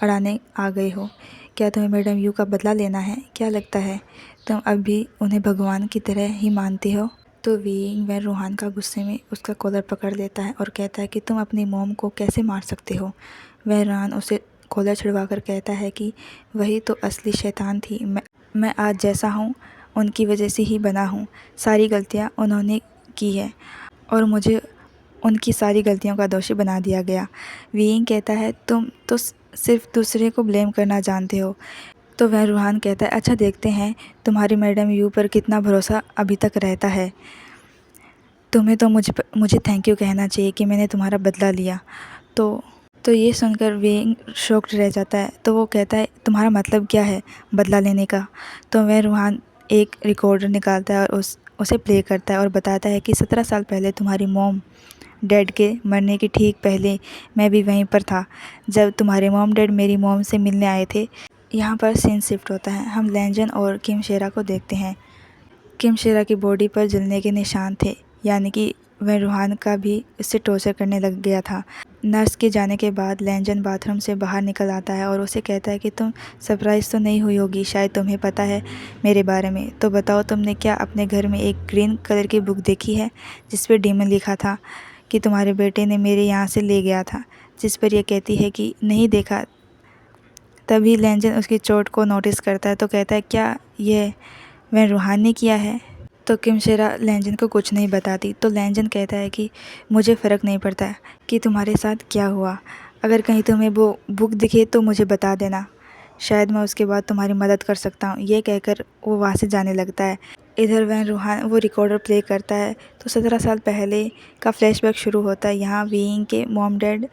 अड़ाने आ गए हो। क्या तुम्हें मैडम यू का बदला लेना है? क्या लगता है तुम अब भी उन्हें भगवान की तरह ही मानते हो? तो वीइंग वह रूहान का गुस्से में उसका कॉलर पकड़ लेता है और कहता है कि तुम अपनी मॉम को कैसे मार सकते हो? वह रूहान उसे कॉलर छुड़वा कर कहता है कि वही तो असली शैतान थी। मैं आज जैसा हूँ उनकी वजह से ही बना हूँ। सारी गलतियाँ उन्होंने की है और मुझे उनकी सारी गलतियों का दोषी बना दिया गया। वीइंग कहता है तुम तो सिर्फ दूसरे को ब्लेम करना जानते हो। तो वह रूहान कहता है अच्छा, देखते हैं तुम्हारी मैडम यू पर कितना भरोसा अभी तक रहता है। तुम्हें तो मुझे थैंक यू कहना चाहिए कि मैंने तुम्हारा बदला लिया। तो ये सुनकर वीइंग शॉक्ड रह जाता है। तो वो कहता है तुम्हारा मतलब क्या है बदला लेने का? तो वह रूहान एक रिकॉर्डर निकालता है और उसे प्ले करता है और बताता है कि 17 साल पहले तुम्हारी मॉम डैड के मरने के ठीक पहले मैं भी वहीं पर था, जब तुम्हारे मॉम डैड मेरी मॉम से मिलने आए थे। यहाँ पर सीन शिफ्ट होता है। हम लैंजन और किम शेरा को देखते हैं। किम शेरा की बॉडी पर जलने के निशान थे, यानी कि वह रूहान का भी उससे टॉर्चर करने लग गया था। नर्स के जाने के बाद लैंजन बाथरूम से बाहर निकल आता है और उसे कहता है कि तुम सरप्राइज़ तो नहीं हुई होगी, शायद तुम्हें पता है मेरे बारे में। तो बताओ, तुमने क्या अपने घर में एक ग्रीन कलर की बुक देखी है जिस पर डीमन लिखा था कि तुम्हारे बेटे ने मेरे यहाँ से ले गया था, जिस पर यह कहती है कि नहीं देखा। तभी लैंजन उसकी चोट को नोटिस करता है तो कहता है क्या यह वह रूहान ने किया है? तो किम शेरा लैंजन को कुछ नहीं बताती। तो लैंजन कहता है कि मुझे फ़र्क नहीं पड़ता कि तुम्हारे साथ क्या हुआ, अगर कहीं तुम्हें वो बुक दिखे तो मुझे बता देना, शायद मैं उसके बाद तुम्हारी मदद कर सकता हूँ। ये कहकर वो वहाँ से जाने लगता है। इधर वह रूहान वो रिकॉर्डर प्ले करता है तो 17 साल पहले का फ्लैशबैक शुरू होता है। यहाँ वीइंग के मॉम डैड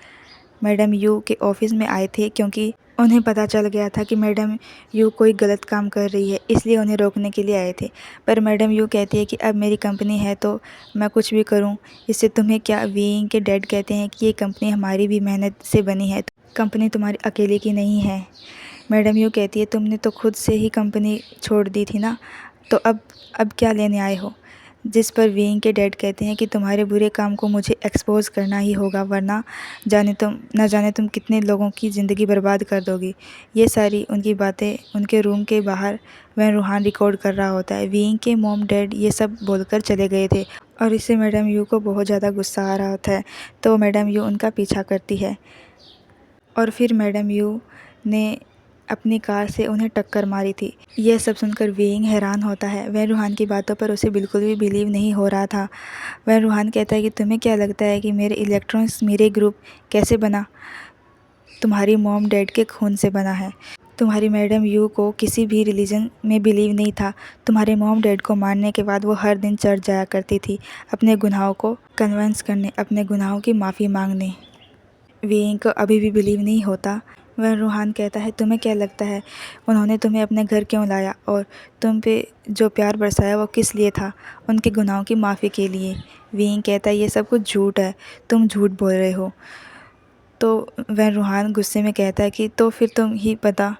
मैडम यू के ऑफिस में आए थे क्योंकि उन्हें पता चल गया था कि मैडम यू कोई गलत काम कर रही है, इसलिए उन्हें रोकने के लिए आए थे। पर मैडम यू कहती है कि अब मेरी कंपनी है तो मैं कुछ भी करूं, इससे तुम्हें क्या? वीइंग के डैड कहते हैं कि ये कंपनी हमारी भी मेहनत से बनी है, कंपनी तुम्हारी अकेले की नहीं है। मैडम यू कहती है तुमने तो खुद से ही कंपनी छोड़ दी थी ना, तो अब क्या लेने आए हो? जिस पर वीइंग के डैड कहते हैं कि तुम्हारे बुरे काम को मुझे एक्सपोज करना ही होगा, वरना न जाने तुम कितने लोगों की ज़िंदगी बर्बाद कर दोगी। ये सारी उनकी बातें उनके रूम के बाहर वह रूहान रिकॉर्ड कर रहा होता है। वीइंग के मॉम डैड ये सब बोलकर चले गए थे और इससे मैडम यू को बहुत ज़्यादा गुस्सा आ रहा होता है। तो मैडम यू उनका पीछा करती है और फिर मैडम यू ने अपनी कार से उन्हें टक्कर मारी थी। यह सब सुनकर वीइंग हैरान होता है। वह रूहान की बातों पर उसे बिल्कुल भी बिलीव नहीं हो रहा था। वह रूहान कहता है कि तुम्हें क्या लगता है कि मेरे इलेक्ट्रॉन्स मेरे ग्रुप कैसे बना? तुम्हारी मॉम डैड के खून से बना है। तुम्हारी मैडम यू को किसी भी रिलीजन में बिलीव नहीं था। तुम्हारे मॉम डैड को मारने के बाद वो हर दिन चर्च जाया करती थी, अपने गुनाहों को कन्विंस करने, अपने गुनाहों की माफ़ी मांगने। वीइंग को अभी भी बिलीव नहीं होता। वह रूहान कहता है तुम्हें क्या लगता है उन्होंने तुम्हें अपने घर क्यों लाया, और तुम पे जो प्यार बरसाया वो किस लिए था? उनके गुनाहों की माफ़ी के लिए। वीइंग कहता है ये सब कुछ झूठ है, तुम झूठ बोल रहे हो। तो वह रूहान गुस्से में कहता है कि तो फिर तुम ही पता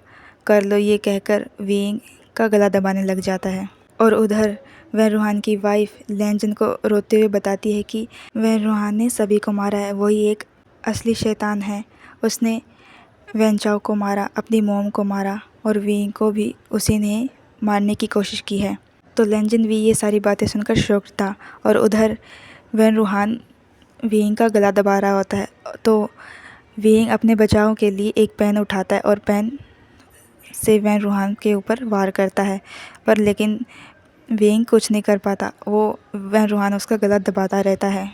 कर लो। ये कहकर वीइंग का गला दबाने लग जाता है और उधर वह रूहान की वाइफ लैंजन को रोते हुए बताती है कि वह रूहान ने सभी को मारा है, वही एक असली शैतान है। उसने वेंचाओ को मारा, अपनी मॉम को मारा और वीइंग को भी उसी ने मारने की कोशिश की है। तो लैंजन भी ये सारी बातें सुनकर शॉक्ड था और उधर वह रूहान वीइंग का गला दबा रहा होता है। तो वीइंग अपने बचाव के लिए एक पेन उठाता है और पेन से वह रूहान के ऊपर वार करता है, पर लेकिन वीइंग कुछ नहीं कर पाता। वह रूहान उसका गला दबाता रहता है,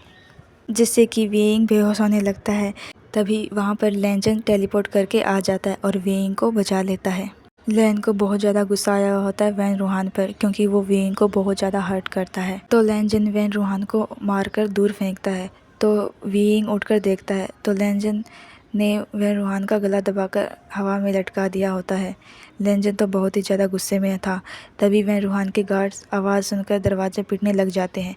जिससे कि वीइंग बेहोश होने लगता है। तभी वहाँ पर लैंजन टेलीपोर्ट करके आ जाता है और वीइंग को बचा लेता है। लैन को बहुत ज़्यादा गुस्सा आया होता है वैन रूहान पर, क्योंकि वो विंग को बहुत ज़्यादा हर्ट करता है। तो लैनजन वैन रूहान को मारकर दूर फेंकता है। तो विंग उठकर देखता है तो लैनजन ने वैन रूहान का गला दबाकर हवा में लटका दिया होता है। लैनजन तो बहुत ही ज़्यादा गुस्से में था। तभी वैन रूहान के गार्ड्स आवाज़ सुनकर दरवाज़ा पीटने लग जाते हैं,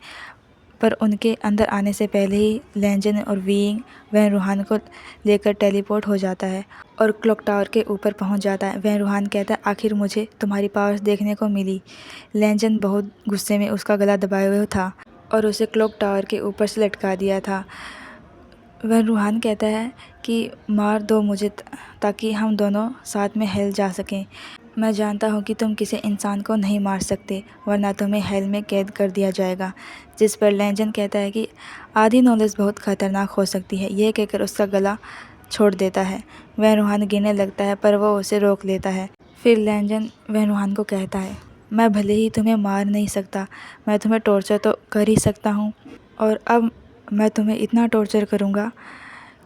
पर उनके अंदर आने से पहले ही लैनजन और विंग वैन रूहान को लेकर टेलीपोर्ट हो जाता है और क्लॉक टावर के ऊपर पहुंच जाता है। वैन रूहान कहता है, आखिर मुझे तुम्हारी पावर्स देखने को मिली। लैनजन बहुत गुस्से में उसका गला दबाए हुए था और उसे क्लॉक टावर के ऊपर से लटका दिया था। वैन रूहान कहता है कि मार दो मुझे ताकि हम दोनों साथ में हेल जा सकें। मैं जानता हूँ कि तुम किसी इंसान को नहीं मार सकते, वरना तुम्हें हेल में कैद कर दिया जाएगा। जिस पर लैनजन कहता है कि आधी नॉलेज बहुत ख़तरनाक हो सकती है। यह कहकर उसका गला छोड़ देता है। वैन रूहान गिरने लगता है, पर वो उसे रोक लेता है। फिर लैनजन वैन रूहान को कहता है, मैं भले ही तुम्हें मार नहीं सकता, मैं तुम्हें टॉर्चर तो कर ही सकता हूँ, और अब मैं तुम्हें इतना टॉर्चर करूँगा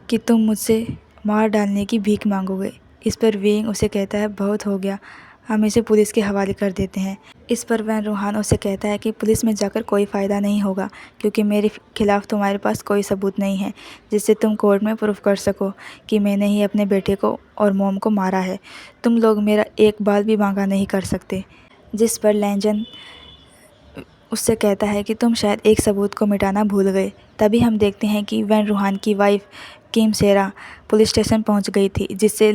कि तुम मुझसे मार डालने की भीख मांगोगे। इस पर विंग उसे कहता है, बहुत हो गया, हम इसे पुलिस के हवाले कर देते हैं। इस पर वैन रूहान उसे कहता है कि पुलिस में जाकर कोई फ़ायदा नहीं होगा, क्योंकि मेरे खिलाफ़ तुम्हारे पास कोई सबूत नहीं है जिससे तुम कोर्ट में प्रूफ कर सको कि मैंने ही अपने बेटे को और मॉम को मारा है। तुम लोग मेरा एक बाल भी मांगा नहीं कर सकते। जिस पर लैनजन उससे कहता है कि तुम शायद एक सबूत को मिटाना भूल गए। तभी हम देखते हैं कि वैन रूहान की वाइफ किम सेरा पुलिस स्टेशन पहुंच गई थी, जिससे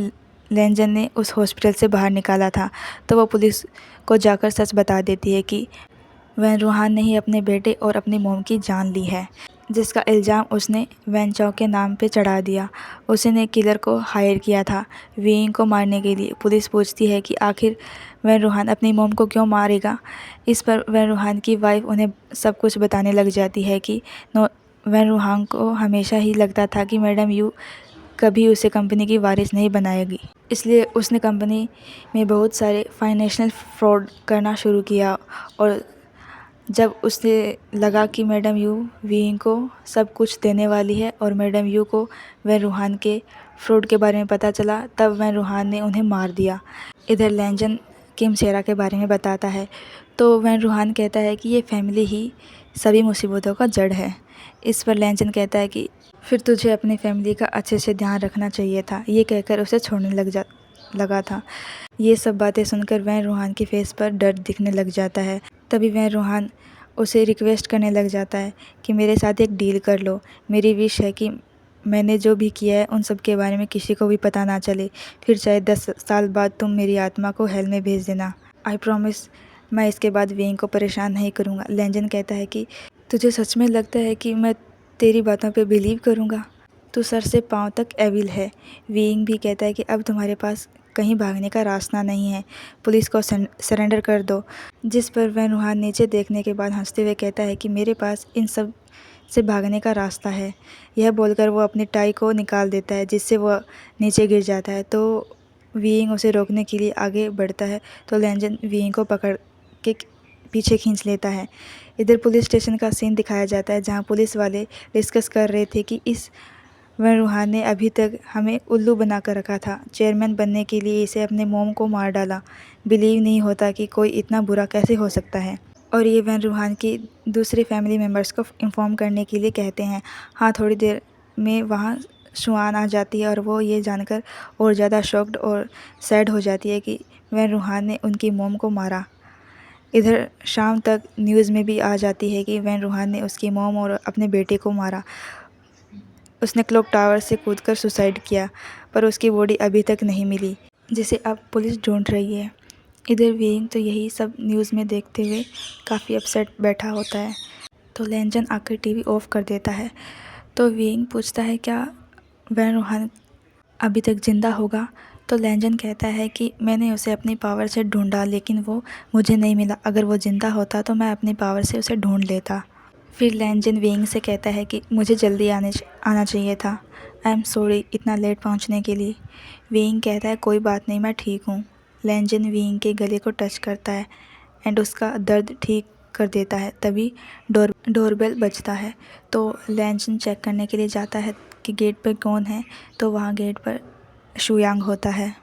लैनजन ने उस हॉस्पिटल से बाहर निकाला था। तो वो पुलिस को जाकर सच बता देती है कि वैन रूहान ने ही अपने बेटे और अपनी मोम की जान ली है, जिसका इल्ज़ाम उसने वैन चौ के नाम पे चढ़ा दिया। उसने किलर को हायर किया था विंग को मारने के लिए। पुलिस पूछती है कि आखिर वैन रूहान अपनी मोम को क्यों मारेगा। इस पर वैन रूहान की वाइफ उन्हें सब कुछ बताने लग जाती है कि वैन रूहान को हमेशा ही लगता था कि मैडम यू कभी उसे कंपनी की वारिस नहीं बनाएगी, इसलिए उसने कंपनी में बहुत सारे फाइनेंशियल फ्रॉड करना शुरू किया। और जब उसे लगा कि मैडम यू विंग को सब कुछ देने वाली है और मैडम यू को वैन रूहान के फ्रॉड के बारे में पता चला, तब वैन रूहान ने उन्हें मार दिया। इधर लैनजन किम सेरा के बारे में बताता है, तो वैन रूहान कहता है कि ये फैमिली ही सभी मुसीबतों का जड़ है। इस पर लैनजन कहता है कि फिर तुझे अपनी फैमिली का अच्छे से ध्यान रखना चाहिए था। ये कहकर उसे छोड़ने लगा था। ये सब बातें सुनकर वैन रूहान के फेस पर डर दिखने लग जाता है। तभी वैन रूहान उसे रिक्वेस्ट करने लग जाता है कि मेरे साथ एक डील कर लो। मेरी विश है कि मैंने जो भी किया है उन सब के बारे में किसी को भी पता ना चले, फिर चाहे 10 साल बाद तुम मेरी आत्मा को हेल में भेज देना। आई प्रॉमिस, मैं इसके बाद विंग को परेशान नहीं करूँगा। लैनजन कहता है कि तुझे सच में लगता है कि मैं तेरी बातों पे बिलीव करूँगा? तू सर से पाँव तक एविल है। विंग भी कहता है कि अब तुम्हारे पास कहीं भागने का रास्ता नहीं है, पुलिस को सरेंडर कर दो। जिस पर वैन रूहान नीचे देखने के बाद हंसते हुए कहता है कि मेरे पास इन सब से भागने का रास्ता है। यह बोलकर वो अपनी टाई को निकाल देता है, जिससे वो नीचे गिर जाता है। तो विंग उसे रोकने के लिए आगे बढ़ता है, तो लैनजन विंग को पकड़ के पीछे खींच लेता है। इधर पुलिस स्टेशन का सीन दिखाया जाता है, जहाँ पुलिस वाले डिस्कस कर रहे थे कि इस वैन रूहान ने अभी तक हमें उल्लू बना कर रखा था। चेयरमैन बनने के लिए इसे अपने मोम को मार डाला। बिलीव नहीं होता कि कोई इतना बुरा कैसे हो सकता है। और ये वैन रूहान की दूसरे फैमिली मेम्बर्स को इन्फॉर्म करने के लिए कहते हैं। हाँ, थोड़ी देर में वहाँ शुआन आ जाती है और वो ये जानकर और ज़्यादा शॉक्ड और सैड हो जाती है कि वैन रूहान ने उनकी मोम को मारा। इधर शाम तक न्यूज़ में भी आ जाती है कि वैन रूहान ने उसकी मोम और अपने बेटे को मारा। उसने क्लॉक टावर से कूदकर सुसाइड किया, पर उसकी बॉडी अभी तक नहीं मिली, जिसे अब पुलिस ढूंढ रही है। इधर विंग तो यही सब न्यूज़ में देखते हुए काफ़ी अपसेट बैठा होता है। तो लैनजन आकर टीवी ऑफ कर देता है। तो विंग पूछता है, क्या वैन रूहान अभी तक ज़िंदा होगा? तो लैनजन कहता है कि मैंने उसे अपनी पावर से ढूंढा, लेकिन वो मुझे नहीं मिला। अगर वो ज़िंदा होता तो मैं अपनी पावर से उसे ढूंढ लेता। फिर लैनजन विंग से कहता है कि मुझे जल्दी आना चाहिए था। आई एम सॉरी इतना लेट पहुंचने के लिए। विंग कहता है, कोई बात नहीं, मैं ठीक हूँ। लैनजन विंग के गले को टच करता है एंड उसका दर्द ठीक कर देता है। तभी डोरबेल बजता है, तो लैनजन चेक करने के लिए जाता है कि गेट पर कौन है। तो वहाँ गेट पर शुयांग होता है।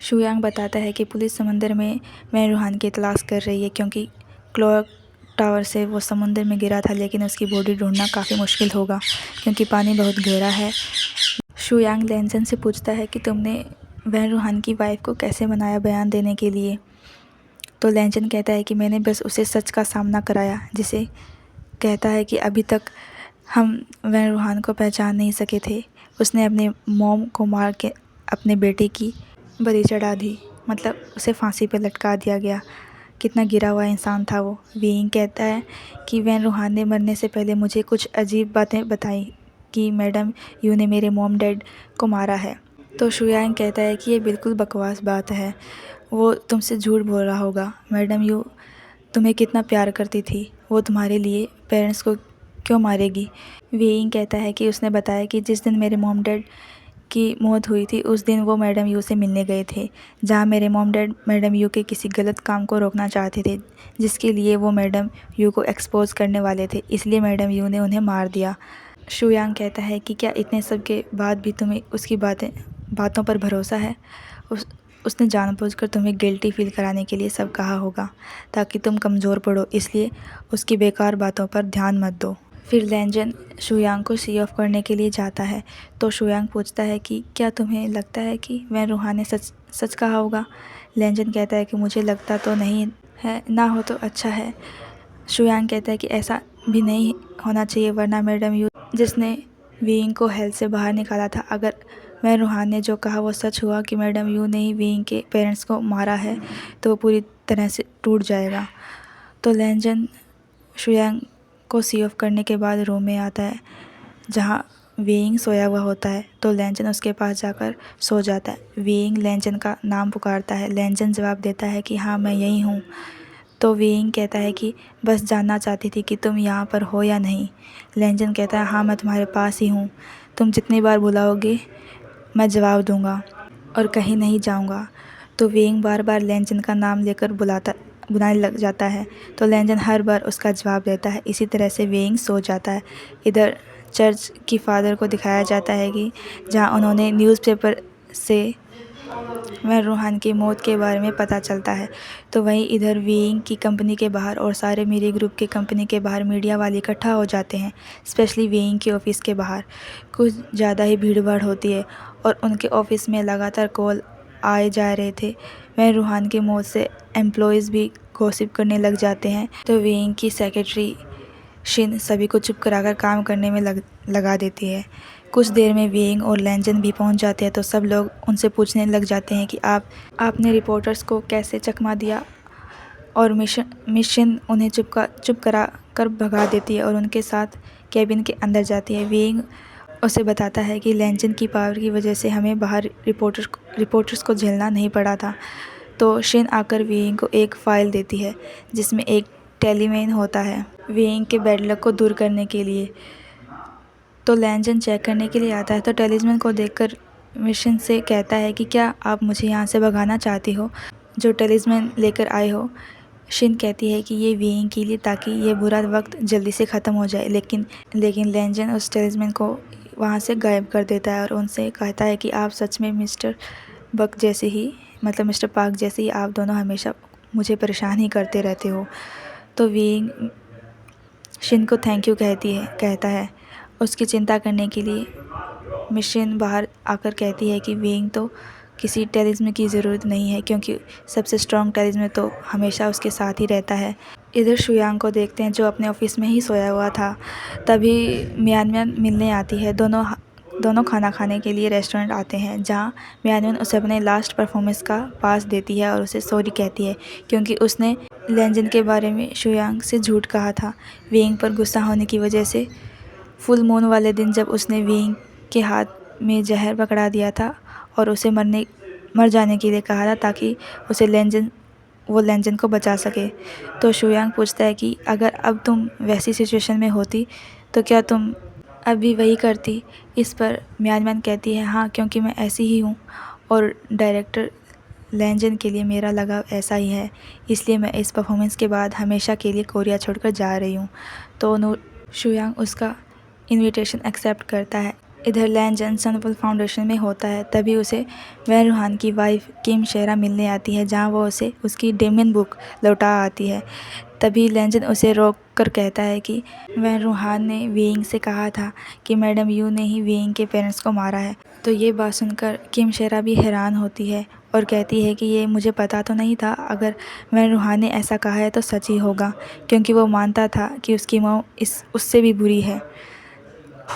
शुयांग बताता है कि पुलिस समंदर में वैन रूहान की तलाश कर रही है क्योंकि क्लॉक टावर से वो समुंदर में गिरा था, लेकिन उसकी बॉडी ढूंढना काफ़ी मुश्किल होगा क्योंकि पानी बहुत गहरा है। शुयांग लैंजन से पूछता है कि तुमने वैन रूहान की वाइफ को कैसे मनाया बयान देने के लिए। तो लैंजन कहता है कि मैंने बस उसे सच का सामना कराया, जिसे कहता है कि अभी तक हम वैन रूहान को पहचान नहीं सके थे। उसने अपने मॉम को मार के अपने बेटे की बलि चढ़ा दी, मतलब उसे फांसी पर लटका दिया गया। कितना गिरा हुआ इंसान था वो। वीइंग कहता है कि वैन रूहान ने मरने से पहले मुझे कुछ अजीब बातें बताई कि मैडम यू ने मेरे मॉम डैड को मारा है। तो शुयांग कहता है कि ये बिल्कुल बकवास बात है, वो तुमसे झूठ बोल रहा होगा। मैडम यू तुम्हें कितना प्यार करती थी, वो तुम्हारे लिए पेरेंट्स को क्यों मारेगी। वीइंग कहता है कि उसने बताया कि जिस दिन मेरे मॉम डैड की मौत हुई थी उस दिन वो मैडम यू से मिलने गए थे, जहां मेरे मॉम डैड मैडम यू के किसी गलत काम को रोकना चाहते थे, जिसके लिए वो मैडम यू को एक्सपोज करने वाले थे, इसलिए मैडम यू ने उन्हें मार दिया। शुयांग कहता है कि क्या इतने सब के बाद भी तुम्हें उसकी बातों पर भरोसा है। उसने जानबूझकर तुम्हें गिल्टी फील कराने के लिए सब कहा होगा ताकि तुम कमज़ोर पड़ो, इसलिए उसकी बेकार बातों पर ध्यान मत दो। फिर लैंजन शुयांग को सी ऑफ करने के लिए जाता है। तो शुयांग पूछता है कि क्या तुम्हें लगता है कि वैन रूहान ने सच कहा होगा। लैंजन कहता है कि मुझे लगता तो नहीं है, ना हो तो अच्छा है। शुयांग कहता है कि ऐसा भी नहीं होना चाहिए, वरना मैडम यू जिसने वीइंग को हेल से बाहर निकाला था, अगर वैन रूहान ने जो कहा वो सच हुआ कि मैडम यू ने ही वीइंग के पेरेंट्स को मारा है, तो वो पूरी तरह से टूट जाएगा। तो लैंजन शुयांग को सी ऑफ करने के बाद रूम में आता है जहाँ वीइंग सोया हुआ होता है। तो लैंजन उसके पास जाकर सो जाता है। वीइंग लैंजन का नाम पुकारता है। लैंजन जवाब देता है कि हाँ मैं यहीं हूँ। तो वीइंग कहता है कि बस जानना चाहती थी कि तुम यहाँ पर हो या नहीं। लैंजन कहता है हाँ मैं तुम्हारे पास ही हूँ, तुम जितनी बार बुलाओगे मैं जवाब दूंगा और कहीं नहीं जाऊंगा। तो वीइंग बार बार लैंजन का नाम लेकर बुलाने लग जाता है। तो लैंजन हर बार उसका जवाब देता है। इसी तरह से वीइंग सो जाता है। इधर चर्च की फादर को दिखाया जाता है कि जहाँ उन्होंने न्यूज़पेपर से वैन रूहान की मौत के बारे में पता चलता है। तो वहीं इधर वीइंग की कंपनी के बाहर और सारे मेरे ग्रुप के कंपनी के बाहर मीडिया वाले इकट्ठा हो जाते हैं, स्पेशली वीइंग के ऑफिस के बाहर कुछ ज़्यादा ही भीड़ भाड़ होती है और उनके ऑफिस में लगातार कॉल आए जा रहे थे। वैन रूहान की मौत से एम्प्लॉयज़ भी गॉसिप करने लग जाते हैं। तो वीइंग की सेक्रेटरी शिन सभी को चुप कराकर काम करने में लगा देती है। कुछ देर में वीइंग और लैंजन भी पहुंच जाते हैं। तो सब लोग उनसे पूछने लग जाते हैं कि आपने रिपोर्टर्स को कैसे चकमा दिया, और मिशन उन्हें चुप करा कर भगा देती है और उनके साथ कैबिन के अंदर जाती है। वीइंग उसे बताता है कि लैंजन की पावर की वजह से हमें बाहर रिपोर्टर्स को झेलना नहीं पड़ा था। तो शिन आकर वीइंग को एक फ़ाइल देती है जिसमें एक टेलीमैन होता है वीइंग के बैड लक को दूर करने के लिए। तो लैंजन चेक करने के लिए आता है। तो टेलीमैन को देखकर मिशन से कहता है कि क्या आप मुझे यहाँ से भगाना चाहती हो जो टेलीमैन लेकर आए हो। शिन कहती है कि ये वीइंग के लिए, ताकि ये बुरा वक्त जल्दी से ख़त्म हो जाए। लेकिन लैंजन उस टेलीमैन को वहाँ से गायब कर देता है और उनसे कहता है कि आप सच में मिस्टर पार्क जैसे ही आप दोनों हमेशा मुझे परेशान ही करते रहते हो। तो वीइंग शिन को थैंक यू कहता है उसकी चिंता करने के लिए। मिशन बाहर आकर कहती है कि वीइंग तो किसी टेलीजन की ज़रूरत नहीं है क्योंकि सबसे स्ट्रॉन्ग टेलीजन तो हमेशा उसके साथ ही रहता है। इधर शुयांग को देखते हैं जो अपने ऑफिस में ही सोया हुआ था। तभी म्यानम्यान मिलने आती है। दोनों खाना खाने के लिए रेस्टोरेंट आते हैं जहाँ म्यानम्यान उसे अपने लास्ट परफॉर्मेंस का पास देती है और उसे सॉरी कहती है क्योंकि उसने लैंजन के बारे में शुयांग से झूठ कहा था। वीइंग पर गुस्सा होने की वजह से फुल मून वाले दिन जब उसने वीइंग के हाथ में जहर पकड़ा दिया था और उसे मर जाने के लिए कहा था ताकि वो लैंजन को बचा सके। तो शुयांग पूछता है कि अगर अब तुम वैसी सिचुएशन में होती तो क्या तुम अब भी वही करती। इस पर म्यानम्यान कहती है हाँ, क्योंकि मैं ऐसी ही हूँ और डायरेक्टर लैंजन के लिए मेरा लगाव ऐसा ही है, इसलिए मैं इस परफॉर्मेंस के बाद हमेशा के लिए कोरिया छोड़कर जा रही हूँ। तो शुयांग उसका इनविटेशन एक्सेप्ट करता है इधर लैंजन सनफुल फाउंडेशन में होता है, तभी उसे वैन रूहान की वाइफ किम शेरा मिलने आती है, जहाँ वो उसे उसकी डेमन बुक लौटा आती है। तभी लैंजन उसे रोक कर कहता है कि वैन रूहान ने वेइंग से कहा था कि मैडम यू ने ही वेइंग के पेरेंट्स को मारा है। तो ये बात सुनकर किम शेरा भी हैरान होती है और कहती है कि ये मुझे पता तो नहीं था, अगर वैन रूहान ने ऐसा कहा है तो सच ही होगा, क्योंकि वो मानता था कि उसकी मौत उससे भी बुरी है।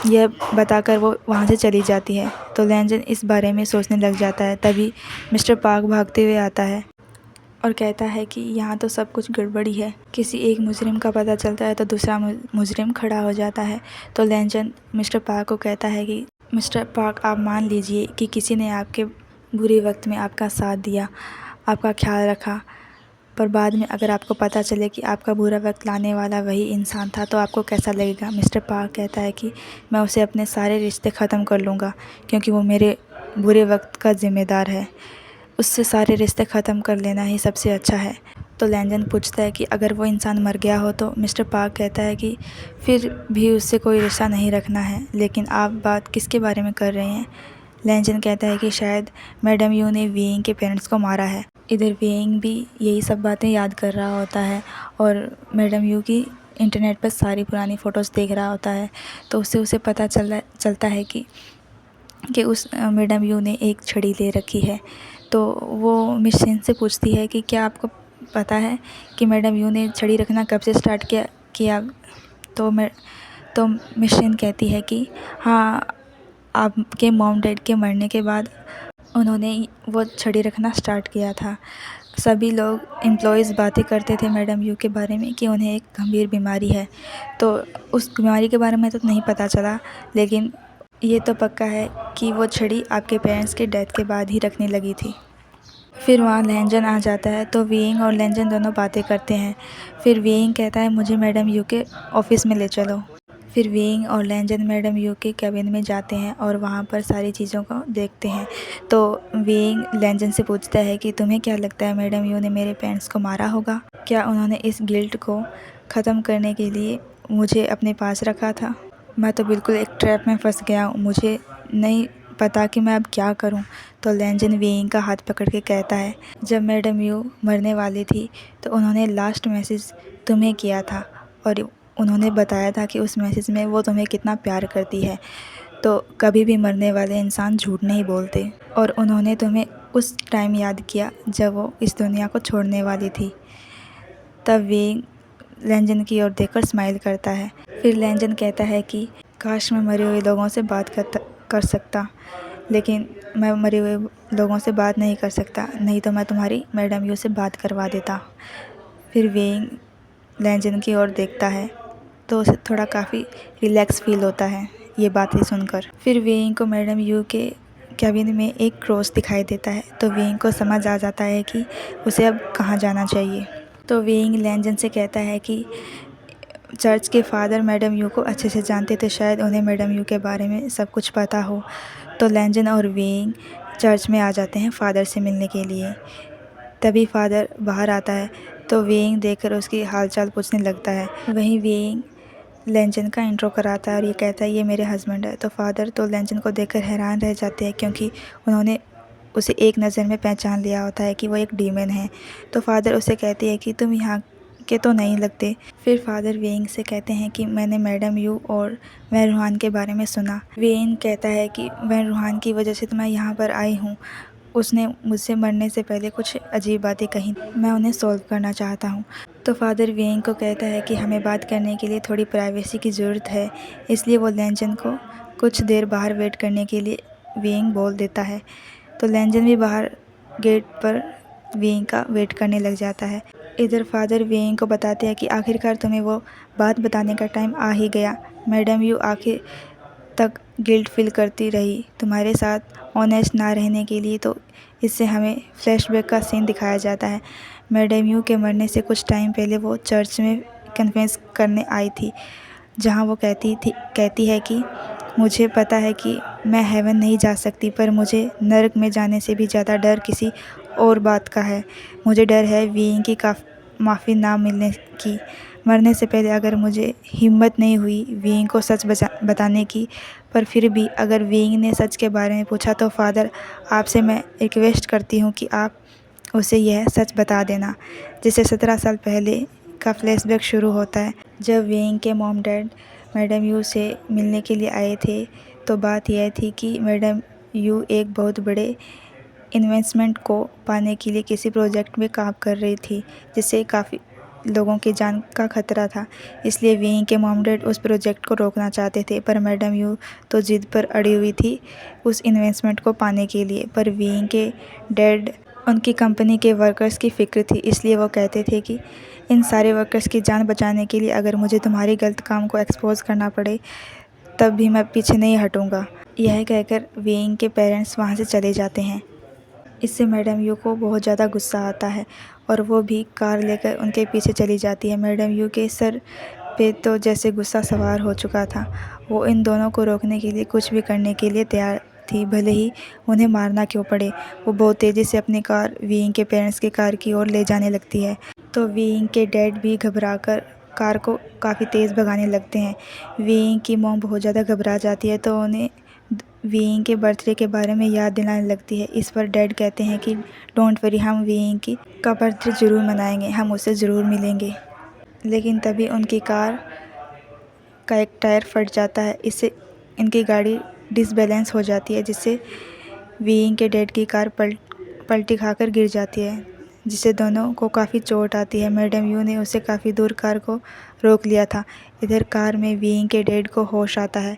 यह बताकर वो वहाँ से चली जाती है। तो लैंजन इस बारे में सोचने लग जाता है। तभी मिस्टर पार्क भागते हुए आता है और कहता है कि यहाँ तो सब कुछ गड़बड़ी है। किसी एक मुजरिम का पता चलता है तो दूसरा मुजरिम खड़ा हो जाता है। तो लैंजन मिस्टर पार्क को कहता है कि मिस्टर पार्क, आप मान लीजिए कि किसी ने आपके बुरे वक्त में आपका साथ दिया, आपका ख्याल रखा, पर बाद में अगर आपको पता चले कि आपका बुरा वक्त लाने वाला वही इंसान था तो आपको कैसा लगेगा। मिस्टर पार्क कहता है कि मैं उसे अपने सारे रिश्ते ख़त्म कर लूँगा, क्योंकि वो मेरे बुरे वक्त का ज़िम्मेदार है। उससे सारे रिश्ते ख़त्म कर लेना ही सबसे अच्छा है। तो लैंजन पूछता है कि अगर वो इंसान मर गया हो तो। मिस्टर पार्क कहता है कि फिर भी उससे कोई रिश्ता नहीं रखना है। लेकिन आप बात किसके बारे में कर रहे हैं? लैंजन कहता है कि शायद मैडम यू ने वेइंग के पेरेंट्स को मारा है। इधर वेइंग भी यही सब बातें याद कर रहा होता है और मैडम यू की इंटरनेट पर सारी पुरानी फ़ोटोज़ देख रहा होता है। तो उससे उसे पता चलता है कि उस मैडम यू ने एक छड़ी ले रखी है। तो वो मिस शिन से पूछती है कि क्या आपको पता है कि मैडम यू ने छड़ी रखना कब से स्टार्ट किया? तो मिस शिन कहती है कि हाँ, आपके मॉम डैड के मरने के बाद उन्होंने वो छड़ी रखना स्टार्ट किया था। सभी लोग एम्प्लॉयज़ बातें करते थे मैडम यू के बारे में कि उन्हें एक गंभीर बीमारी है। तो उस बीमारी के बारे में तो नहीं पता चला, लेकिन ये तो पक्का है कि वो छड़ी आपके पेरेंट्स के डेथ के बाद ही रखने लगी थी। फिर वहाँ लैंजन आ जाता है। तो वेइंग और लैंजन दोनों बातें करते हैं। फिर वेइंग कहता है मुझे मैडम यू के ऑफिस में ले चलो। फिर वेइंग और लैंजन मैडम यू के कैबिन में जाते हैं और वहाँ पर सारी चीज़ों को देखते हैं। तो वेइंग लैंजन से पूछता है कि तुम्हें क्या लगता है मैडम यू ने मेरे पेरेंट्स को मारा होगा? क्या उन्होंने इस गिल्ट को ख़त्म करने के लिए मुझे अपने पास रखा था? मैं तो बिल्कुल एक ट्रैप में फंस गया हूँ, मुझे नहीं पता कि मैं अब क्या करूं। तो लैंजन वेइंग का हाथ पकड़ के कहता है जब मैडम यू मरने वाली थी तो उन्होंने लास्ट मैसेज तुम्हें किया था और उन्होंने बताया था कि उस मैसेज में वो तुम्हें कितना प्यार करती है। तो कभी भी मरने वाले इंसान झूठ नहीं बोलते, और उन्होंने तुम्हें उस टाइम याद किया जब वो इस दुनिया को छोड़ने वाली थी। तब वेइंग लैंजन की ओर देखकर स्माइल करता है। फिर लैंजन कहता है कि काश मैं मरे हुए लोगों से बात कर सकता, लेकिन मैं मरे हुए लोगों से बात नहीं कर सकता, नहीं तो मैं तुम्हारी मैडम यू से बात करवा देता। फिर वेइंग लैंजन की ओर देखता है तो उसे थोड़ा काफ़ी रिलैक्स फील होता है ये बातें सुनकर। फिर वेइंग को मैडम यू के कैबिन में एक क्रॉस दिखाई देता है। तो वेइंग को समझ आ जाता है कि उसे अब कहाँ जाना चाहिए। तो वेइंग लैंजन से कहता है कि चर्च के फादर मैडम यू को अच्छे से जानते थे, शायद उन्हें मैडम यू के बारे में सब कुछ पता हो। तो लैंजन और वेइंग चर्च में आ जाते हैं फादर से मिलने के लिए। तभी फादर बाहर आता है तो वेइंग देखकर उसकी हालचाल पूछने लगता है। वहीं वेइंग लैंजन का इंट्रो कराता है और ये कहता है ये मेरे हस्बैंड है। तो फादर तो लैंजन को देखकर हैरान रह जाते हैं, क्योंकि उन्होंने उसे एक नज़र में पहचान लिया होता है कि वो एक डीमन है। तो फादर उसे कहती है कि तुम यहाँ के तो नहीं लगते। फिर फादर वेइंग से कहते हैं कि मैंने मैडम यू और वैन रूहान के बारे में सुना। वेइंग कहता है कि वैन रूहान की वजह से तो मैं यहाँ पर आई हूँ, उसने मुझसे मरने से पहले कुछ अजीब बातें कही, मैं उन्हें सॉल्व करना चाहता हूँ। तो फादर वेइंग को कहता है कि हमें बात करने के लिए थोड़ी प्राइवेसी की ज़रूरत है, इसलिए वो लैंजन को कुछ देर बाहर वेट करने के लिए वेइंग बोल देता है। तो लैंजन भी बाहर गेट पर वेइंग का वेट करने लग जाता है। इधर फादर वेइंग को बताते हैं कि आखिरकार तुम्हें वो बात बताने का टाइम आ ही गया। मैडम यू आखिर तक गिल्ट फील करती रही तुम्हारे साथ ऑनेस्ट ना रहने के लिए। तो इससे हमें फ्लैशबैक का सीन दिखाया जाता है। मैडम यू के मरने से कुछ टाइम पहले वो चर्च में कन्फेस करने आई थी, जहाँ वो कहती है कि मुझे पता है कि मैं हेवन नहीं जा सकती, पर मुझे नर्क में जाने से भी ज़्यादा डर किसी और बात का है। मुझे डर है वेइंग की माफ़ी ना मिलने की। मरने से पहले अगर मुझे हिम्मत नहीं हुई वीइंग को सच बताने की, पर फिर भी अगर वीइंग ने सच के बारे में पूछा तो फादर आपसे मैं रिक्वेस्ट करती हूँ कि आप उसे यह सच बता देना। जिससे 17 साल पहले का फ्लैशबैक शुरू होता है। जब वीइंग के मॉम डैड मैडम यू से मिलने के लिए आए थे तो बात यह थी कि मैडम यू एक बहुत बड़े इन्वेस्टमेंट को पाने के लिए किसी प्रोजेक्ट में काम कर रही थी जिससे काफ़ी लोगों की जान का खतरा था। इसलिए वीइंग के मॉम डैड उस प्रोजेक्ट को रोकना चाहते थे, पर मैडम यू तो जिद पर अड़ी हुई थी उस इन्वेस्टमेंट को पाने के लिए। पर वीइंग के डैड उनकी कंपनी के वर्कर्स की फ़िक्र थी, इसलिए वो कहते थे कि इन सारे वर्कर्स की जान बचाने के लिए अगर मुझे तुम्हारी गलत काम को एक्सपोज करना पड़े तब भी मैं पीछे नहीं हटूँगा। यह कहकर वीइंग के पेरेंट्स वहाँ से चले जाते हैं। इससे मैडम यू को बहुत ज़्यादा गुस्सा आता है और वो भी कार लेकर उनके पीछे चली जाती है। मैडम यू के सर पे तो जैसे गुस्सा सवार हो चुका था। वो इन दोनों को रोकने के लिए कुछ भी करने के लिए तैयार थी, भले ही उन्हें मारना क्यों पड़े। वो बहुत तेज़ी से अपनी कार वीइंग के पेरेंट्स की कार की ओर ले जाने लगती है, तो वीइंग के डैड भी घबराकर कार को काफ़ी तेज़ भगाने लगते हैं। वीइंग की मॉम बहुत ज़्यादा घबरा जाती है तो उन्हें वीइंग के बर्थडे के बारे में याद दिलाने लगती है। इस पर डैड कहते हैं कि डोंट वरी, हम वीइंग का बर्थडे ज़रूर मनाएंगे, हम उससे ज़रूर मिलेंगे। लेकिन तभी उनकी कार का एक टायर फट जाता है। इससे इनकी गाड़ी डिसबैलेंस हो जाती है, जिससे वीइंग के डैड की कार पलटी खाकर गिर जाती है, जिससे दोनों को काफ़ी चोट आती है। मैडम यू ने उसे काफ़ी दूर कार को रोक लिया था। इधर कार में वीइंग के डैड को होश आता है,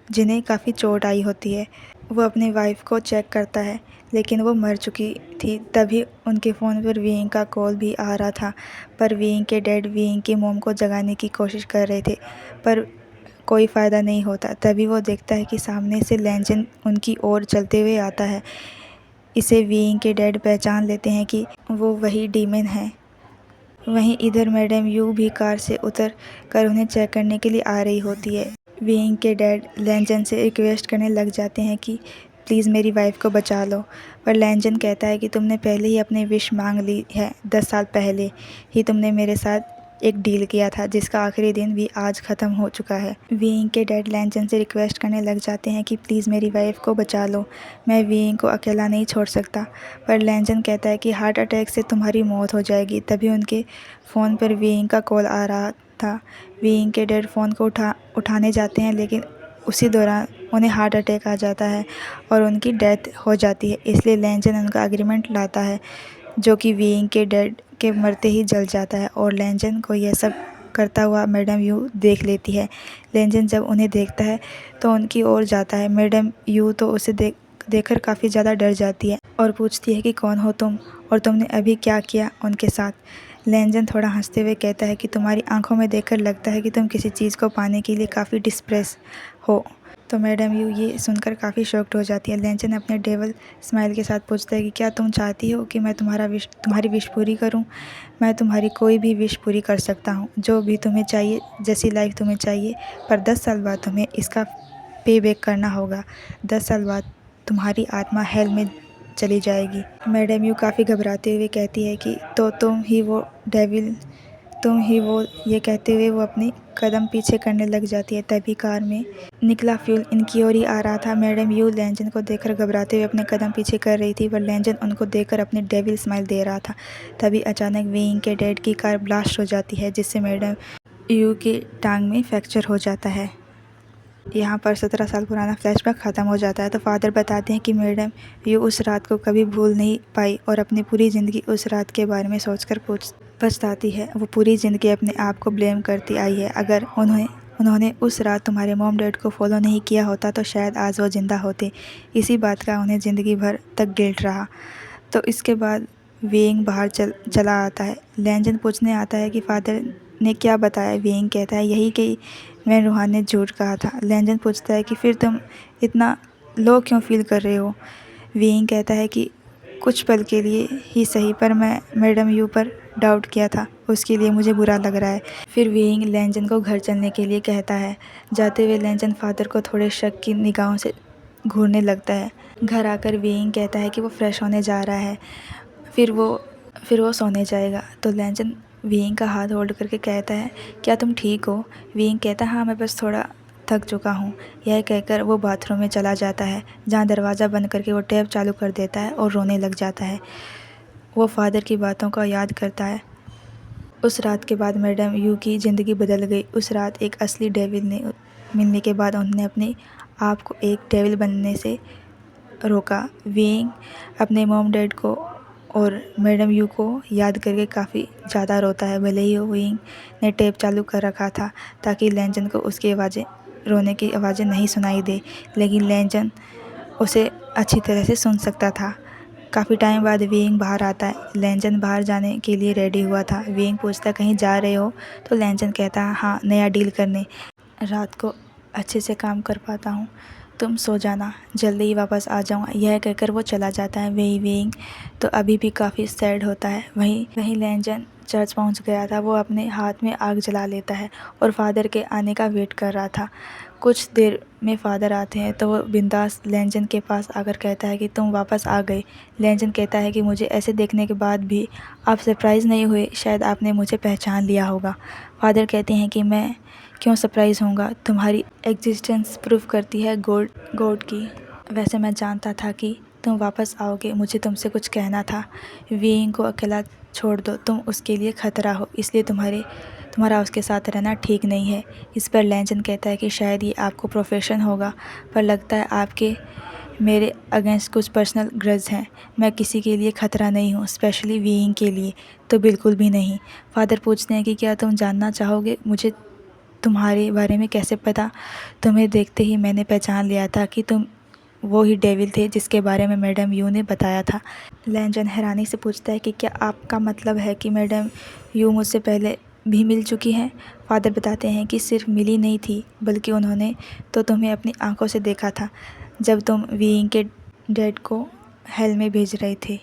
जिन्हें काफ़ी चोट आई होती है। वो अपनी वाइफ को चेक करता है, लेकिन वो मर चुकी थी। तभी उनके फ़ोन पर वीइंग का कॉल भी आ रहा था, पर वीइंग के डैड वीइंग की मॉम को जगाने की कोशिश कर रहे थे, पर कोई फ़ायदा नहीं होता। तभी वो देखता है कि सामने से लैंजन उनकी ओर चलते हुए आता है। इसे वीइंग के डैड पहचान लेते हैं कि वो वही डीमन है। वहीं इधर मैडम यू भी कार से उतर कर उन्हें चेक करने के लिए आ रही होती है। वीइंग के डैड लैंजन से रिक्वेस्ट करने लग जाते हैं कि प्लीज़ मेरी वाइफ को बचा लो, पर लैंजन कहता है कि तुमने पहले ही अपनी विश मांग ली है। 10 साल पहले ही तुमने मेरे साथ एक डील किया था जिसका आखिरी दिन भी आज ख़त्म हो चुका है। वीइंग के डैड लैंजन से रिक्वेस्ट करने लग जाते हैं कि प्लीज़ मेरी वाइफ को बचा लो, मैं वीइंग को अकेला नहीं छोड़ सकता। पर लैंजन कहता है कि हार्ट अटैक से तुम्हारी मौत हो जाएगी। तभी उनके फ़ोन पर वीइंग का कॉल आ रहा था। वीइंग के डैड फ़ोन को उठाने जाते हैं, लेकिन उसी दौरान उन्हें हार्ट अटैक आ जाता है और उनकी डेथ हो जाती है। इसलिए लैंजन उनका एग्रीमेंट लाता है, जो कि वीइंग के डैड के मरते ही जल जाता है और लैंजन को यह सब करता हुआ मैडम यू देख लेती है। लैंजन जब उन्हें देखता है तो उनकी ओर जाता है। मैडम यू तो उसे देखकर काफ़ी ज़्यादा डर जाती है और पूछती है कि कौन हो तुम और तुमने अभी क्या किया उनके साथ। लैंजन थोड़ा हंसते हुए कहता है कि तुम्हारी आंखों में देखकर लगता है कि तुम किसी चीज़ को पाने के लिए काफ़ी डिस्प्रेस हो। तो मैडम यू ये सुनकर काफ़ी शॉक्ड हो जाती है। लैंजन अपने डेविल स्माइल के साथ पूछता है कि क्या तुम चाहती हो कि मैं तुम्हारी विश पूरी करूं? मैं तुम्हारी कोई भी विश पूरी कर सकता हूं, जो भी तुम्हें चाहिए, जैसी लाइफ तुम्हें चाहिए, पर 10 साल बाद तुम्हें इसका पे बैक करना होगा। 10 साल बाद तुम्हारी आत्मा हेल में चली जाएगी। मैडम यू काफ़ी घबराते हुए कहती है कि तो तुम ही वो डेविल, तुम ही वो। ये कहते हुए वो अपनी कदम पीछे करने लग जाती है। तभी कार में निकला फ्यूल इनकी ओर ही आ रहा था। मैडम यू लैंजन को देखकर घबराते हुए अपने कदम पीछे कर रही थी, पर लैंजन उनको देखकर अपनी डेविल स्माइल दे रहा था। तभी अचानक वीइंग के डैड की कार ब्लास्ट हो जाती है, जिससे मैडम यू की टांग में फ्रैक्चर हो जाता है। यहाँ पर 17 साल पुराना फ्लैशबैक ख़त्म हो जाता है। तो फादर बताते हैं कि मैडम यू उस रात को कभी भूल नहीं पाई और अपनी पूरी ज़िंदगी उस रात के बारे में सोचकर पछताती है। वो पूरी ज़िंदगी अपने आप को ब्लेम करती आई है। अगर उन्होंने उस रात तुम्हारे मॉम डैड को फॉलो नहीं किया होता तो शायद आज वो ज़िंदा होते। इसी बात का उन्हें ज़िंदगी भर तक गिल्ट रहा। तो इसके बाद वीइंग बाहर चला आता है। लैंजन पूछने आता है कि फादर ने क्या बताया। वीइंग कहता है यही कि मैं रूहान ने झूठ कहा था। लैंजन पूछता है कि फिर तुम इतना लो क्यों फील कर रहे हो। वीइंग कहता है कि कुछ पल के लिए ही सही, पर मैं मैडम यू पर डाउट किया था, उसके लिए मुझे बुरा लग रहा है। फिर वीइंग लैंजन को घर चलने के लिए कहता है। जाते हुए लैंजन फादर को थोड़े शक की निगाहों से घूरने लगता है। घर आकर वीइंग कहता है कि वो फ्रेश होने जा रहा है, फिर वो सोने जाएगा। तो लैंजन विंग का हाथ होल्ड करके कहता है, क्या तुम ठीक हो? विंग कहता है, हाँ मैं बस थोड़ा थक चुका हूँ। यह कहकर वो बाथरूम में चला जाता है, जहाँ दरवाज़ा बंद करके वो टैप चालू कर देता है और रोने लग जाता है। वो फादर की बातों का याद करता है। उस रात के बाद मैडम यू की ज़िंदगी बदल गई। उस रात एक असली डेविल ने मिलने के बाद उन्होंने अपने आप को एक डेविल बनने से रोका। विंग अपने मॉम डैड को और मैडम यू को याद करके काफ़ी ज़्यादा रोता है। भले ही विंग ने टेप चालू कर रखा था ताकि लैंजन को उसकी आवाज़ें, रोने की आवाज़ें नहीं सुनाई दे, लेकिन लैंजन उसे अच्छी तरह से सुन सकता था। काफ़ी टाइम बाद विंग बाहर आता है। लैंजन बाहर जाने के लिए रेडी हुआ था। विंग पूछता, कहीं जा रहे हो? तो लैंजन कहता है, हाँ नया डील करने। रात को अच्छे से काम कर पाता हूँ, तुम सो जाना, जल्दी ही वापस आ जाऊँगा। यह कहकर वो चला जाता है। वही विंग तो अभी भी काफ़ी सैड होता है। वहीं लैंजन चर्च पहुँच गया था। वो अपने हाथ में आग जला लेता है और फादर के आने का वेट कर रहा था। कुछ देर में फादर आते हैं तो वो बिंदास लैंजन के पास आकर कहता है कि तुम वापस आ गए। लैंजन कहता है कि मुझे ऐसे देखने के बाद भी आप सरप्राइज़ नहीं हुए, शायद आपने मुझे पहचान लिया होगा। फादर कहते हैं कि मैं क्यों सरप्राइज़ होऊंगा, तुम्हारी एग्जिस्टेंस प्रूफ करती है गॉड की। वैसे मैं जानता था कि तुम वापस आओगे, मुझे तुमसे कुछ कहना था। विंग को अकेला छोड़ दो, तुम उसके लिए ख़तरा हो, इसलिए तुम्हारा उसके साथ रहना ठीक नहीं है। इस पर लैंजन कहता है कि शायद ये आपको प्रोफेशन होगा, पर लगता है आपके मेरे अगेंस्ट कुछ पर्सनल ग्रज हैं। मैं किसी के लिए ख़तरा नहीं हूँ, स्पेशली विंग के लिए तो बिल्कुल भी नहीं। फादर पूछते हैं कि क्या तुम जानना चाहोगे मुझे तुम्हारे बारे में कैसे पता? तुम्हें देखते ही मैंने पहचान लिया था कि तुम वो ही डेविल थे जिसके बारे में मैडम यू ने बताया था। लैंजन हैरानी से पूछता है कि क्या आपका मतलब है कि मैडम यू मुझसे पहले भी मिल चुकी हैं? फादर बताते हैं कि सिर्फ मिली नहीं थी, बल्कि उन्होंने तो तुम्हें अपनी आंखों से देखा था जब तुम विंग के डैड को हेल में भेज रहे थे।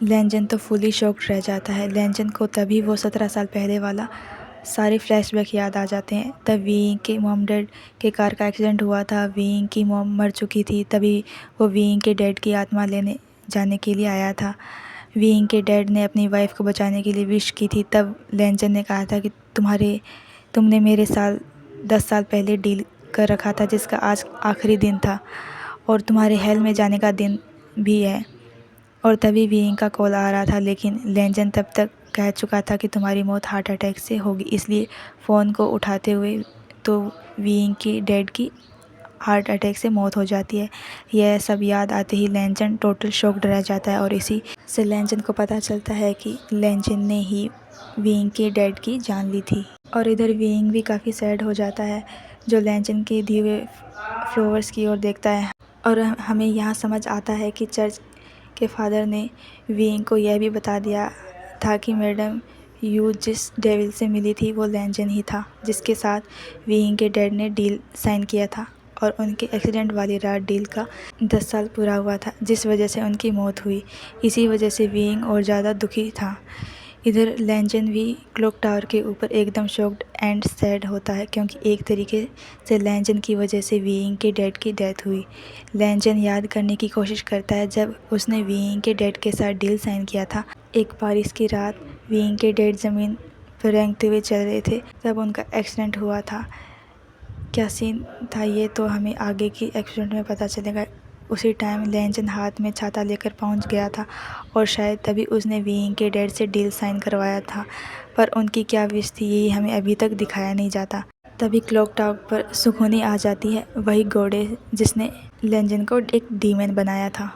लैंजन तो फुली शॉक्ड रह जाता है। लैंजन को तभी वो 17 साल पहले वाला सारे फ्लैशबैक याद आ जाते हैं। तब विंग के मॉम डैड के कार का एक्सीडेंट हुआ था। विंग की मॉम मर चुकी थी, तभी वो विंग के डैड की आत्मा लेने जाने के लिए आया था। विंग के डैड ने अपनी वाइफ को बचाने के लिए विश की थी। तब लैंजन ने कहा था कि तुमने मेरे साथ 10 साल पहले डील कर रखा था, जिसका आज आखिरी दिन था और तुम्हारे हेल में जाने का दिन भी है। और तभी विंग का कॉल आ रहा था, लेकिन लैंजन तब तक कह चुका था कि तुम्हारी मौत हार्ट अटैक से होगी। इसलिए फ़ोन को उठाते हुए तो विंग की डैड की हार्ट अटैक से मौत हो जाती है। यह सब याद आते ही लैंजन टोटल शॉक्ड रह जाता है और इसी से लैंजन को पता चलता है कि लैंजन ने ही विंग के डैड की जान ली थी। और इधर विंग भी काफ़ी सैड हो जाता है, जो लैंजन के दिए हुए फ्लावर्स की ओर देखता है। और हमें यहाँ समझ आता है कि चर्च के फादर ने विंग को यह भी बता दिया था कि मैडम यू जिस डेविल से मिली थी वो लैंजन ही था, जिसके साथ विंग के डैड ने डील साइन किया था। और उनके एक्सीडेंट वाली रात डील का 10 साल पूरा हुआ था, जिस वजह से उनकी मौत हुई। इसी वजह से विंग और ज़्यादा दुखी था। इधर लैंजन भी क्लॉक टावर के ऊपर एकदम शॉक्ड एंड सैड होता है, क्योंकि एक तरीके से लैंजन की वजह से विंग के डैड की डेथ हुई। लैंजन याद करने की कोशिश करता है जब उसने विंग के डैड के साथ डील साइन किया था। एक बारिश की रात विंग के डैड ज़मीन पर रेंगते हुए चल रहे थे, तब उनका एक्सीडेंट हुआ था। क्या सीन था ये तो हमें आगे की एपिसोड में पता चलेगा। उसी टाइम लैंजन हाथ में छाता लेकर पहुंच गया था और शायद तभी उसने विंग के डैड से डील साइन करवाया था, पर उनकी क्या विश थी ये हमें अभी तक दिखाया नहीं जाता। तभी क्लॉक टावर पर सुखोनी आ जाती है, वही गॉडेस जिसने लैंजन को एक डीमन बनाया था।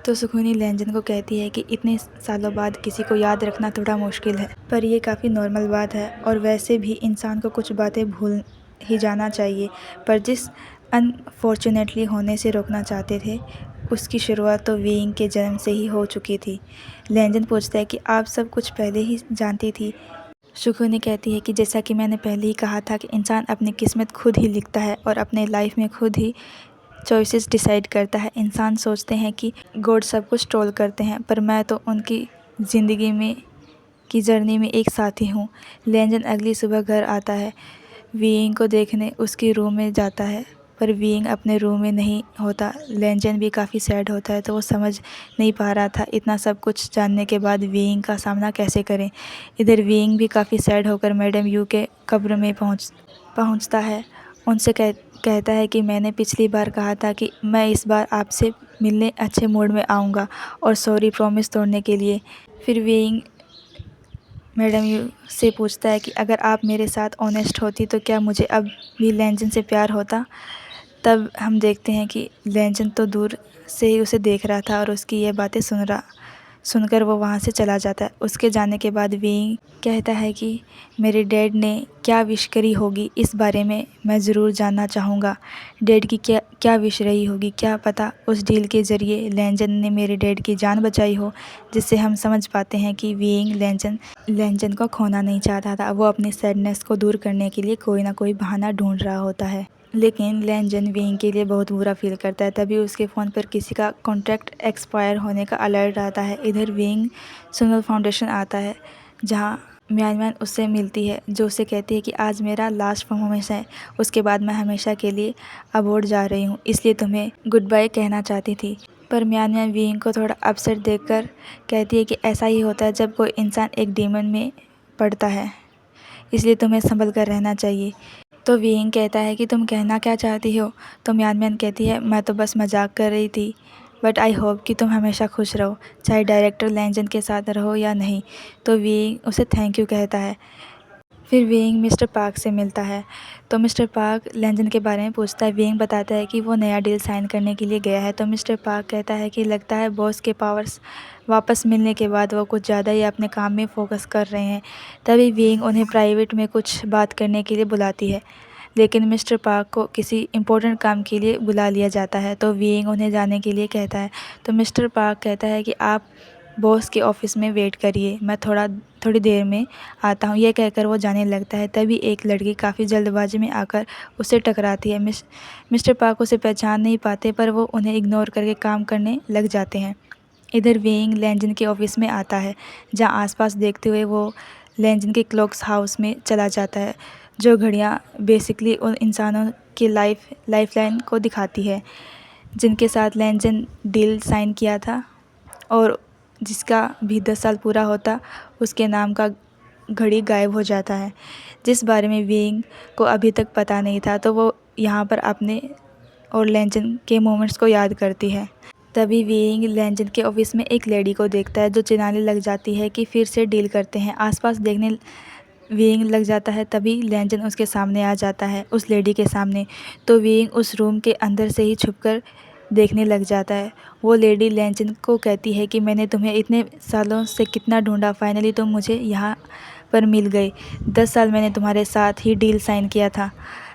तो सुखोनी लैंजन को कहती है कि इतने सालों बाद किसी को याद रखना थोड़ा मुश्किल है, पर ये काफ़ी नॉर्मल बात है और वैसे भी इंसान को कुछ बातें भूल ही जाना चाहिए, पर जिस अनफॉर्चुनेटली होने से रोकना चाहते थे उसकी शुरुआत तो विंग के जन्म से ही हो चुकी थी। लैंजन पूछता है कि आप सब कुछ पहले ही जानती थी? सुखोनी कहती है कि जैसा कि मैंने पहले ही कहा था कि इंसान अपनी किस्मत खुद ही लिखता है और अपने लाइफ में खुद ही चॉइसेस डिसाइड करता है। इंसान सोचते हैं कि गॉड सब कुछ ट्रोल करते हैं, पर मैं तो उनकी ज़िंदगी में की जर्नी में एक साथी हूँ। लैंजन अगली सुबह घर आता है, विंग को देखने उसके रूम में जाता है पर विंग अपने रूम में नहीं होता। लेंजन भी काफ़ी सैड होता है, तो वो समझ नहीं पा रहा था इतना सब कुछ जानने के बाद विंग का सामना कैसे करें। इधर विंग भी काफ़ी सैड होकर मैडम यू के कब्र में पहुंचता है। उनसे कहता है कि मैंने पिछली बार कहा था कि मैं इस बार आपसे मिलने अच्छे मूड में आऊँगा और सॉरी प्रॉमिस तोड़ने के लिए। फिर विंग मैडम यू से पूछता है कि अगर आप मेरे साथ ऑनेस्ट होती तो क्या मुझे अब भी लेंजन से प्यार होता। तब हम देखते हैं कि लेंजन तो दूर से ही उसे देख रहा था और उसकी ये बातें सुनकर वो वहाँ से चला जाता है। उसके जाने के बाद विंग कहता है कि मेरे डैड ने क्या विश करी होगी, इस बारे में मैं ज़रूर जानना चाहूँगा। डैड की क्या विश रही होगी, क्या पता उस डील के ज़रिए लेंजन ने मेरे डैड की जान बचाई हो। जिससे हम समझ पाते हैं कि विंग लेंजन को खोना नहीं चाहता था। वो अपनी सैडनेस को दूर करने के लिए कोई ना कोई बहाना ढूंढ रहा होता है। लेकिन लेंजन विंग के लिए बहुत बुरा फील करता है। तभी उसके फ़ोन पर किसी का कॉन्ट्रैक्ट एक्सपायर होने का अलर्ट आता है। इधर विंग सुनल फाउंडेशन आता है, जहां म्यानम्यान उससे मिलती है, जो उसे कहती है कि आज मेरा लास्ट परफॉर्मेंस है, उसके बाद मैं हमेशा के लिए अबोर्ड जा रही हूँ, इसलिए तुम्हें गुड बाय कहना चाहती थी। पर म्यानम्यान विंग को थोड़ा अपसेट देखकर कहती है कि ऐसा ही होता है जब कोई इंसान एक डीमन में पड़ता है, इसलिए तुम्हें संभल कर रहना चाहिए। तो विंग कहता है कि तुम कहना क्या चाहती हो। तो म्यानम्यान कहती है मैं तो बस मजाक कर रही थी, बट आई होप कि तुम हमेशा खुश रहो, चाहे डायरेक्टर लेंजन के साथ रहो या नहीं। तो विंग उसे थैंक यू कहता है। फिर विंग मिस्टर पार्क से मिलता है, तो मिस्टर पार्क लेंजन के बारे में पूछता है। विंग बताता है कि वो नया डील साइन करने के लिए गया है। तो मिस्टर पार्क कहता है कि लगता है बॉस के पावर्स वापस मिलने के बाद वो कुछ ज़्यादा ही अपने काम में फोकस कर रहे हैं। तभी विंग उन्हें प्राइवेट में कुछ बात करने के लिए बुलाती है, लेकिन मिस्टर पार्क को किसी इम्पोर्टेंट काम के लिए बुला लिया जाता है। तो विंग उन्हें जाने के लिए कहता है। तो मिस्टर पार्क कहता है कि आप बॉस के ऑफिस में वेट करिए, मैं थोड़ी देर में आता हूँ। यह कहकर वो जाने लगता है। तभी एक लड़की काफ़ी जल्दबाजी में आकर उससे टकराती है। मिस्टर पार्क उसे पहचान नहीं पाते, पर वो उन्हें इग्नोर करके काम करने लग जाते हैं। इधर विंग लेंजन के ऑफिस में आता है, जहाँ आसपास देखते हुए वो लेंजन के क्लॉक्स हाउस में चला जाता है, जो घड़ियाँ बेसिकली उन इंसानों की लाइफलाइन को दिखाती है जिनके साथ लेंजन डील साइन किया था, और जिसका भी 10 साल पूरा होता उसके नाम का घड़ी गायब हो जाता है, जिस बारे में विंग को अभी तक पता नहीं था। तो वो यहाँ पर अपने और लेंजन के मोमेंट्स को याद करती है। तभी विंग लेंजन के ऑफिस में एक लेडी को देखता है, जो चिल्लाने लग जाती है कि फिर से डील करते हैं। आसपास देखने विंग लग जाता है। तभी लेंजन उसके सामने आ जाता है, उस लेडी के सामने। तो विंग उस रूम के अंदर से ही छुपकर देखने लग जाता है। वो लेडी लेंजन को कहती है कि मैंने तुम्हें इतने सालों से कितना ढूंढा, फाइनली तुम मुझे यहाँ पर मिल गए। 10 साल मैंने तुम्हारे साथ ही डील साइन किया था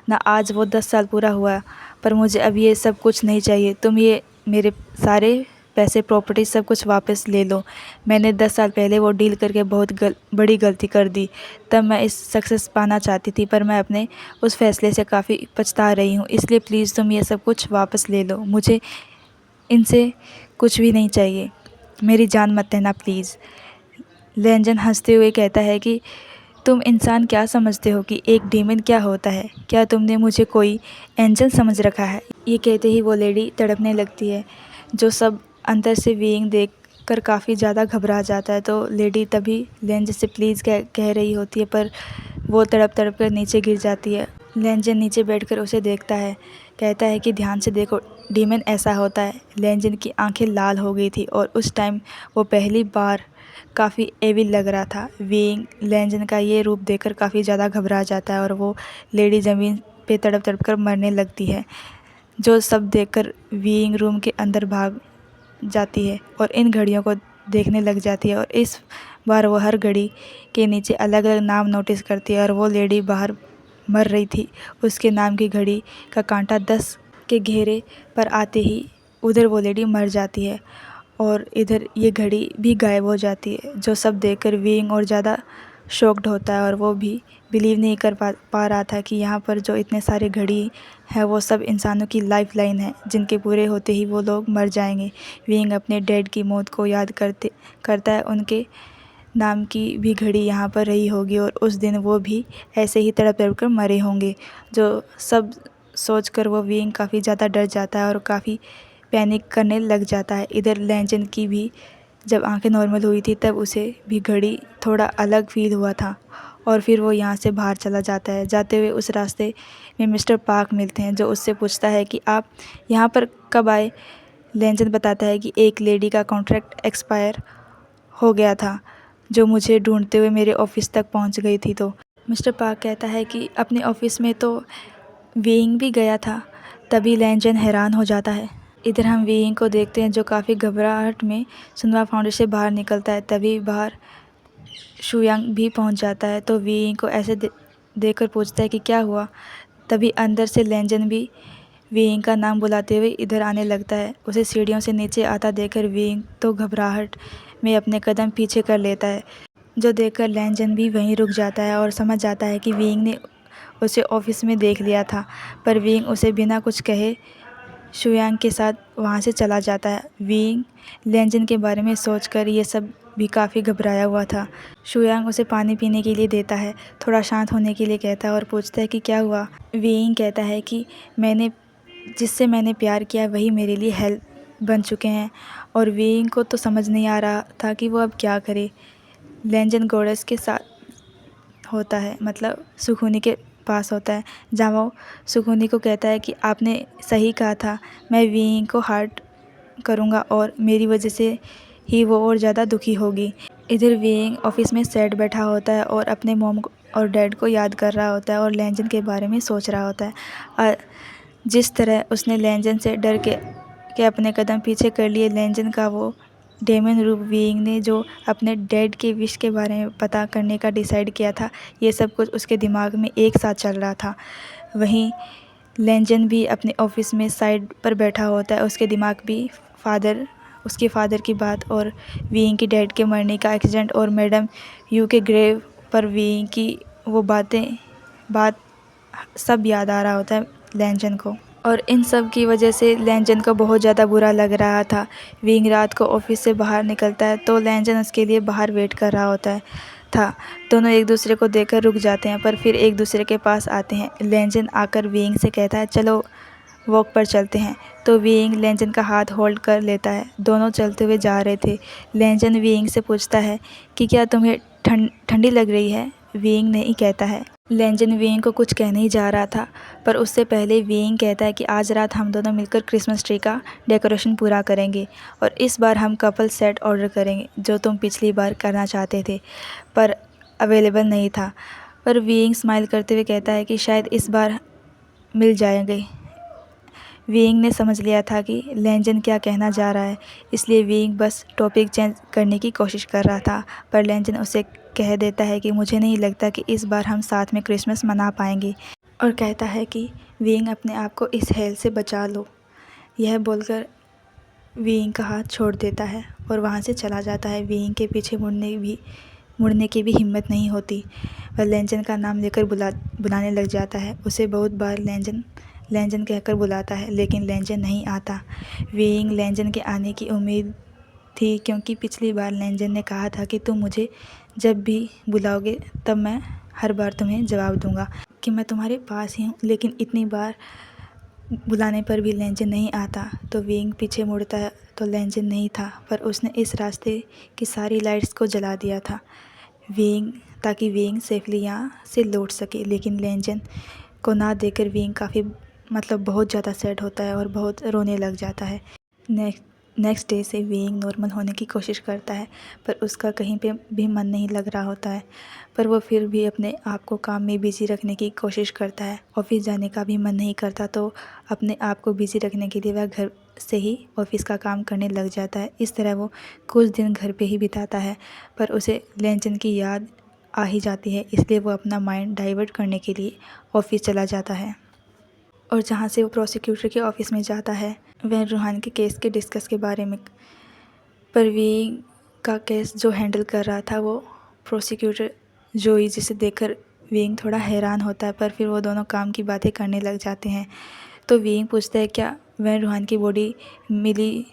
ना, आज वो 10 साल पूरा हुआ, पर मुझे अब ये सब कुछ नहीं चाहिए। तुम ये मेरे सारे पैसे, प्रॉपर्टी, सब कुछ वापस ले लो। मैंने 10 साल पहले वो डील करके बहुत बड़ी गलती कर दी। तब मैं इस सक्सेस पाना चाहती थी, पर मैं अपने उस फैसले से काफ़ी पछता रही हूँ। इसलिए प्लीज़ तुम ये सब कुछ वापस ले लो, मुझे इनसे कुछ भी नहीं चाहिए, मेरी जान मत लेना प्लीज़। लेंजन हंसते हुए कहता है कि तुम इंसान क्या समझते हो कि एक डीमन क्या होता है? क्या तुमने मुझे कोई एंजल समझ रखा है? ये कहते ही वो लेडी तड़पने लगती है, जो सब अंदर से विंग देख कर काफ़ी ज़्यादा घबरा जाता है। तो लेडी तभी लेंजन से प्लीज़ कह रही होती है, पर वो तड़प कर नीचे गिर जाती है। लेंजन नीचे बैठकर उसे देखता है, कहता है कि ध्यान से देखो, डीमन ऐसा होता है। लेंजन की आंखें लाल हो गई थी और उस टाइम वो पहली बार काफ़ी एविल लग रहा था। विंग लेंजन का ये रूप देखकर काफ़ी ज़्यादा घबरा जाता है और वो लेडी ज़मीन पे तड़प कर मरने लगती है, जो सब देखकर विंग रूम के अंदर भाग जाती है और इन घड़ियों को देखने लग जाती है। और इस बार वो हर घड़ी के नीचे अलग अलग नाम नोटिस करती है, और वो लेडी बाहर मर रही थी, उसके नाम की घड़ी का कांटा 10 के घेरे पर आते ही उधर वो लेडी मर जाती है और इधर ये घड़ी भी गायब हो जाती है, जो सब देखकर विंग और ज़्यादा शॉक्ड होता है और वो भी बिलीव नहीं कर पा रहा था कि यहाँ पर जो इतने सारे घड़ी है वो सब इंसानों की लाइफ लाइन है, जिनके पूरे होते ही वो लोग मर जाएंगे। विंग अपने डैड की मौत को याद करता है, उनके नाम की भी घड़ी यहाँ पर रही होगी और उस दिन वो भी ऐसे ही तड़प कर मरे होंगे, जो सब सोचकर वो विंग काफ़ी ज़्यादा डर जाता है और काफ़ी पैनिक करने लग जाता है। इधर लेंजन की भी जब आंखें नॉर्मल हुई थी तब उसे भी घड़ी थोड़ा अलग फील हुआ था और फिर वो यहाँ से बाहर चला जाता है। जाते हुए उस रास्ते में मिस्टर पार्क मिलते हैं जो उससे पूछता है कि आप यहाँ पर कब आए। लेंजन बताता है कि एक लेडी का कॉन्ट्रैक्ट एक्सपायर हो गया था जो मुझे ढूंढते हुए मेरे ऑफिस तक पहुँच गई थी। तो मिस्टर पार्क कहता है कि अपने ऑफिस में तो वेइंग भी गया था। तभी लेंजन हैरान हो जाता है। इधर हम वेइंग को देखते हैं जो काफ़ी घबराहट में सुनवा फाउंडेशन से बाहर निकलता है। तभी बाहर शुयांग भी पहुंच जाता है तो वेइंग को ऐसे देखकर पूछता है कि क्या हुआ। तभी अंदर से लेंजन भी वेइंग का नाम बुलाते हुए इधर आने लगता है। उसे सीढ़ियों से नीचे आता देखकर वेइंग तो घबराहट में अपने कदम पीछे कर लेता है, जो देखकर लेंजन भी वहीं रुक जाता है और समझ जाता है कि वेइंग ने उसे ऑफिस में देख लिया था। पर वेइंग उसे बिना कुछ कहे शुयांग के साथ वहाँ से चला जाता है। वेइंग लेंजन के बारे में सोचकर ये सब भी काफ़ी घबराया हुआ था। शुयांग उसे पानी पीने के लिए देता है, थोड़ा शांत होने के लिए कहता है और पूछता है कि क्या हुआ। वेइंग कहता है कि जिससे मैंने प्यार किया वही मेरे लिए हेल्प बन चुके हैं। और वेइंग को तो समझ नहीं आ रहा था कि वो अब क्या करे। लेंजन गोडेस के साथ होता है, मतलब सुखुनी के पास होता है, जहाँ वो सुखुनी को कहता है कि आपने सही कहा था, मैं वेइंग को हर्ट करूँगा और मेरी वजह से ही वो और ज़्यादा दुखी होगी। इधर वेइंग ऑफिस में सैड बैठा होता है और अपने मॉम और डैड को याद कर रहा होता है और लेंजन के बारे में सोच रहा होता है। जिस तरह उसने लेंजन से डर के अपने कदम पीछे कर लिए, लेंजन का वो डेमन रूप वेइंग ने जो अपने डैड के विश के बारे में पता करने का डिसाइड किया था, ये सब कुछ उसके दिमाग में एक साथ चल रहा था। वहीं लेंजन भी अपने ऑफिस में साइड पर बैठा होता है। उसके दिमाग भी उसके फादर की बात और वेइंग की डैड के मरने का एक्सीडेंट और मैडम यू के ग्रेव पर वेइंग की वो बात सब याद आ रहा होता है लेंजन को। और इन सब की वजह से लेंजन को बहुत ज़्यादा बुरा लग रहा था। वेइंग रात को ऑफिस से बाहर निकलता है तो लेंजन उसके लिए बाहर वेट कर रहा होता था। दोनों एक दूसरे को देखकर रुक जाते हैं पर फिर एक दूसरे के पास आते हैं। लेंजन आकर वेइंग से कहता है चलो वॉक पर चलते हैं। तो वेइंग लेंजन का हाथ होल्ड कर लेता है। दोनों चलते हुए जा रहे थे। लेंजन वेइंग से पूछता है कि क्या तुम्हें ठंडी लग रही है। वेइंग नहीं कहता है। लेंजन वेइंग को कुछ कहने ही जा रहा था पर उससे पहले वेइंग कहता है कि आज रात हम दोनों मिलकर क्रिसमस ट्री का डेकोरेशन पूरा करेंगे और इस बार हम कपल सेट ऑर्डर करेंगे जो तुम पिछली बार करना चाहते थे पर अवेलेबल नहीं था। पर वेइंग स्माइल करते हुए कहता है कि शायद इस बार मिल जाएंगे। वेइंग ने समझ लिया था कि लेंजन क्या कहना जा रहा है, इसलिए वेइंग बस टॉपिक चेंज करने की कोशिश कर रहा था। पर लेंजन उसे कह देता है कि मुझे नहीं लगता कि इस बार हम साथ में क्रिसमस मना पाएंगे और कहता है कि वेइंग अपने आप को इस हेल से बचा लो। यह बोलकर वेइंग का हाथ छोड़ देता है और वहाँ से चला जाता है। वेइंग के पीछे मुड़ने की भी हिम्मत नहीं होती। वह लेंजन का नाम लेकर बुलाने लग जाता है। उसे बहुत बार लेंजन कहकर बुलाता है लेकिन लेंजन नहीं आता। वेइंग लेंजन के आने की उम्मीद थी क्योंकि पिछली बार लेंजन ने कहा था कि तुम मुझे जब भी बुलाओगे तब मैं हर बार तुम्हें जवाब दूंगा कि मैं तुम्हारे पास ही हूँ। लेकिन इतनी बार बुलाने पर भी लेंजन नहीं आता तो वेइंग पीछे मुड़ता है तो लेंजन नहीं था पर उसने इस रास्ते की सारी लाइट्स को जला दिया था ताकि वेइंग सेफली यहाँ से लौट सके। लेकिन लेंजन को ना देकर वेइंग काफ़ी बहुत ज़्यादा सैड होता है और बहुत रोने लग जाता है। नेक्स्ट डे से वेइंग नॉर्मल होने की कोशिश करता है पर उसका कहीं पे भी मन नहीं लग रहा होता है। पर वो फिर भी अपने आप को काम में बिज़ी रखने की कोशिश करता है। ऑफिस जाने का भी मन नहीं करता तो अपने आप को बिज़ी रखने के लिए वह घर से ही ऑफिस का काम करने लग जाता है। इस तरह वो कुछ दिन घर पे ही बिताता है पर उसे लेंजन की याद आ ही जाती है, इसलिए वो अपना माइंड डाइवर्ट करने के लिए ऑफिस चला जाता है। और जहाँ से वो प्रोसिक्यूटर के ऑफिस में जाता है वह रूहान के केस के डिस्कस के बारे में। पर वेइंग का केस जो हैंडल कर रहा था वो प्रोसिक्यूटर जोई, जिसे देखकर वेइंग थोड़ा हैरान होता है पर फिर वो दोनों काम की बातें करने लग जाते हैं। तो वेइंग पूछता है क्या वह रूहान की बॉडी मिली,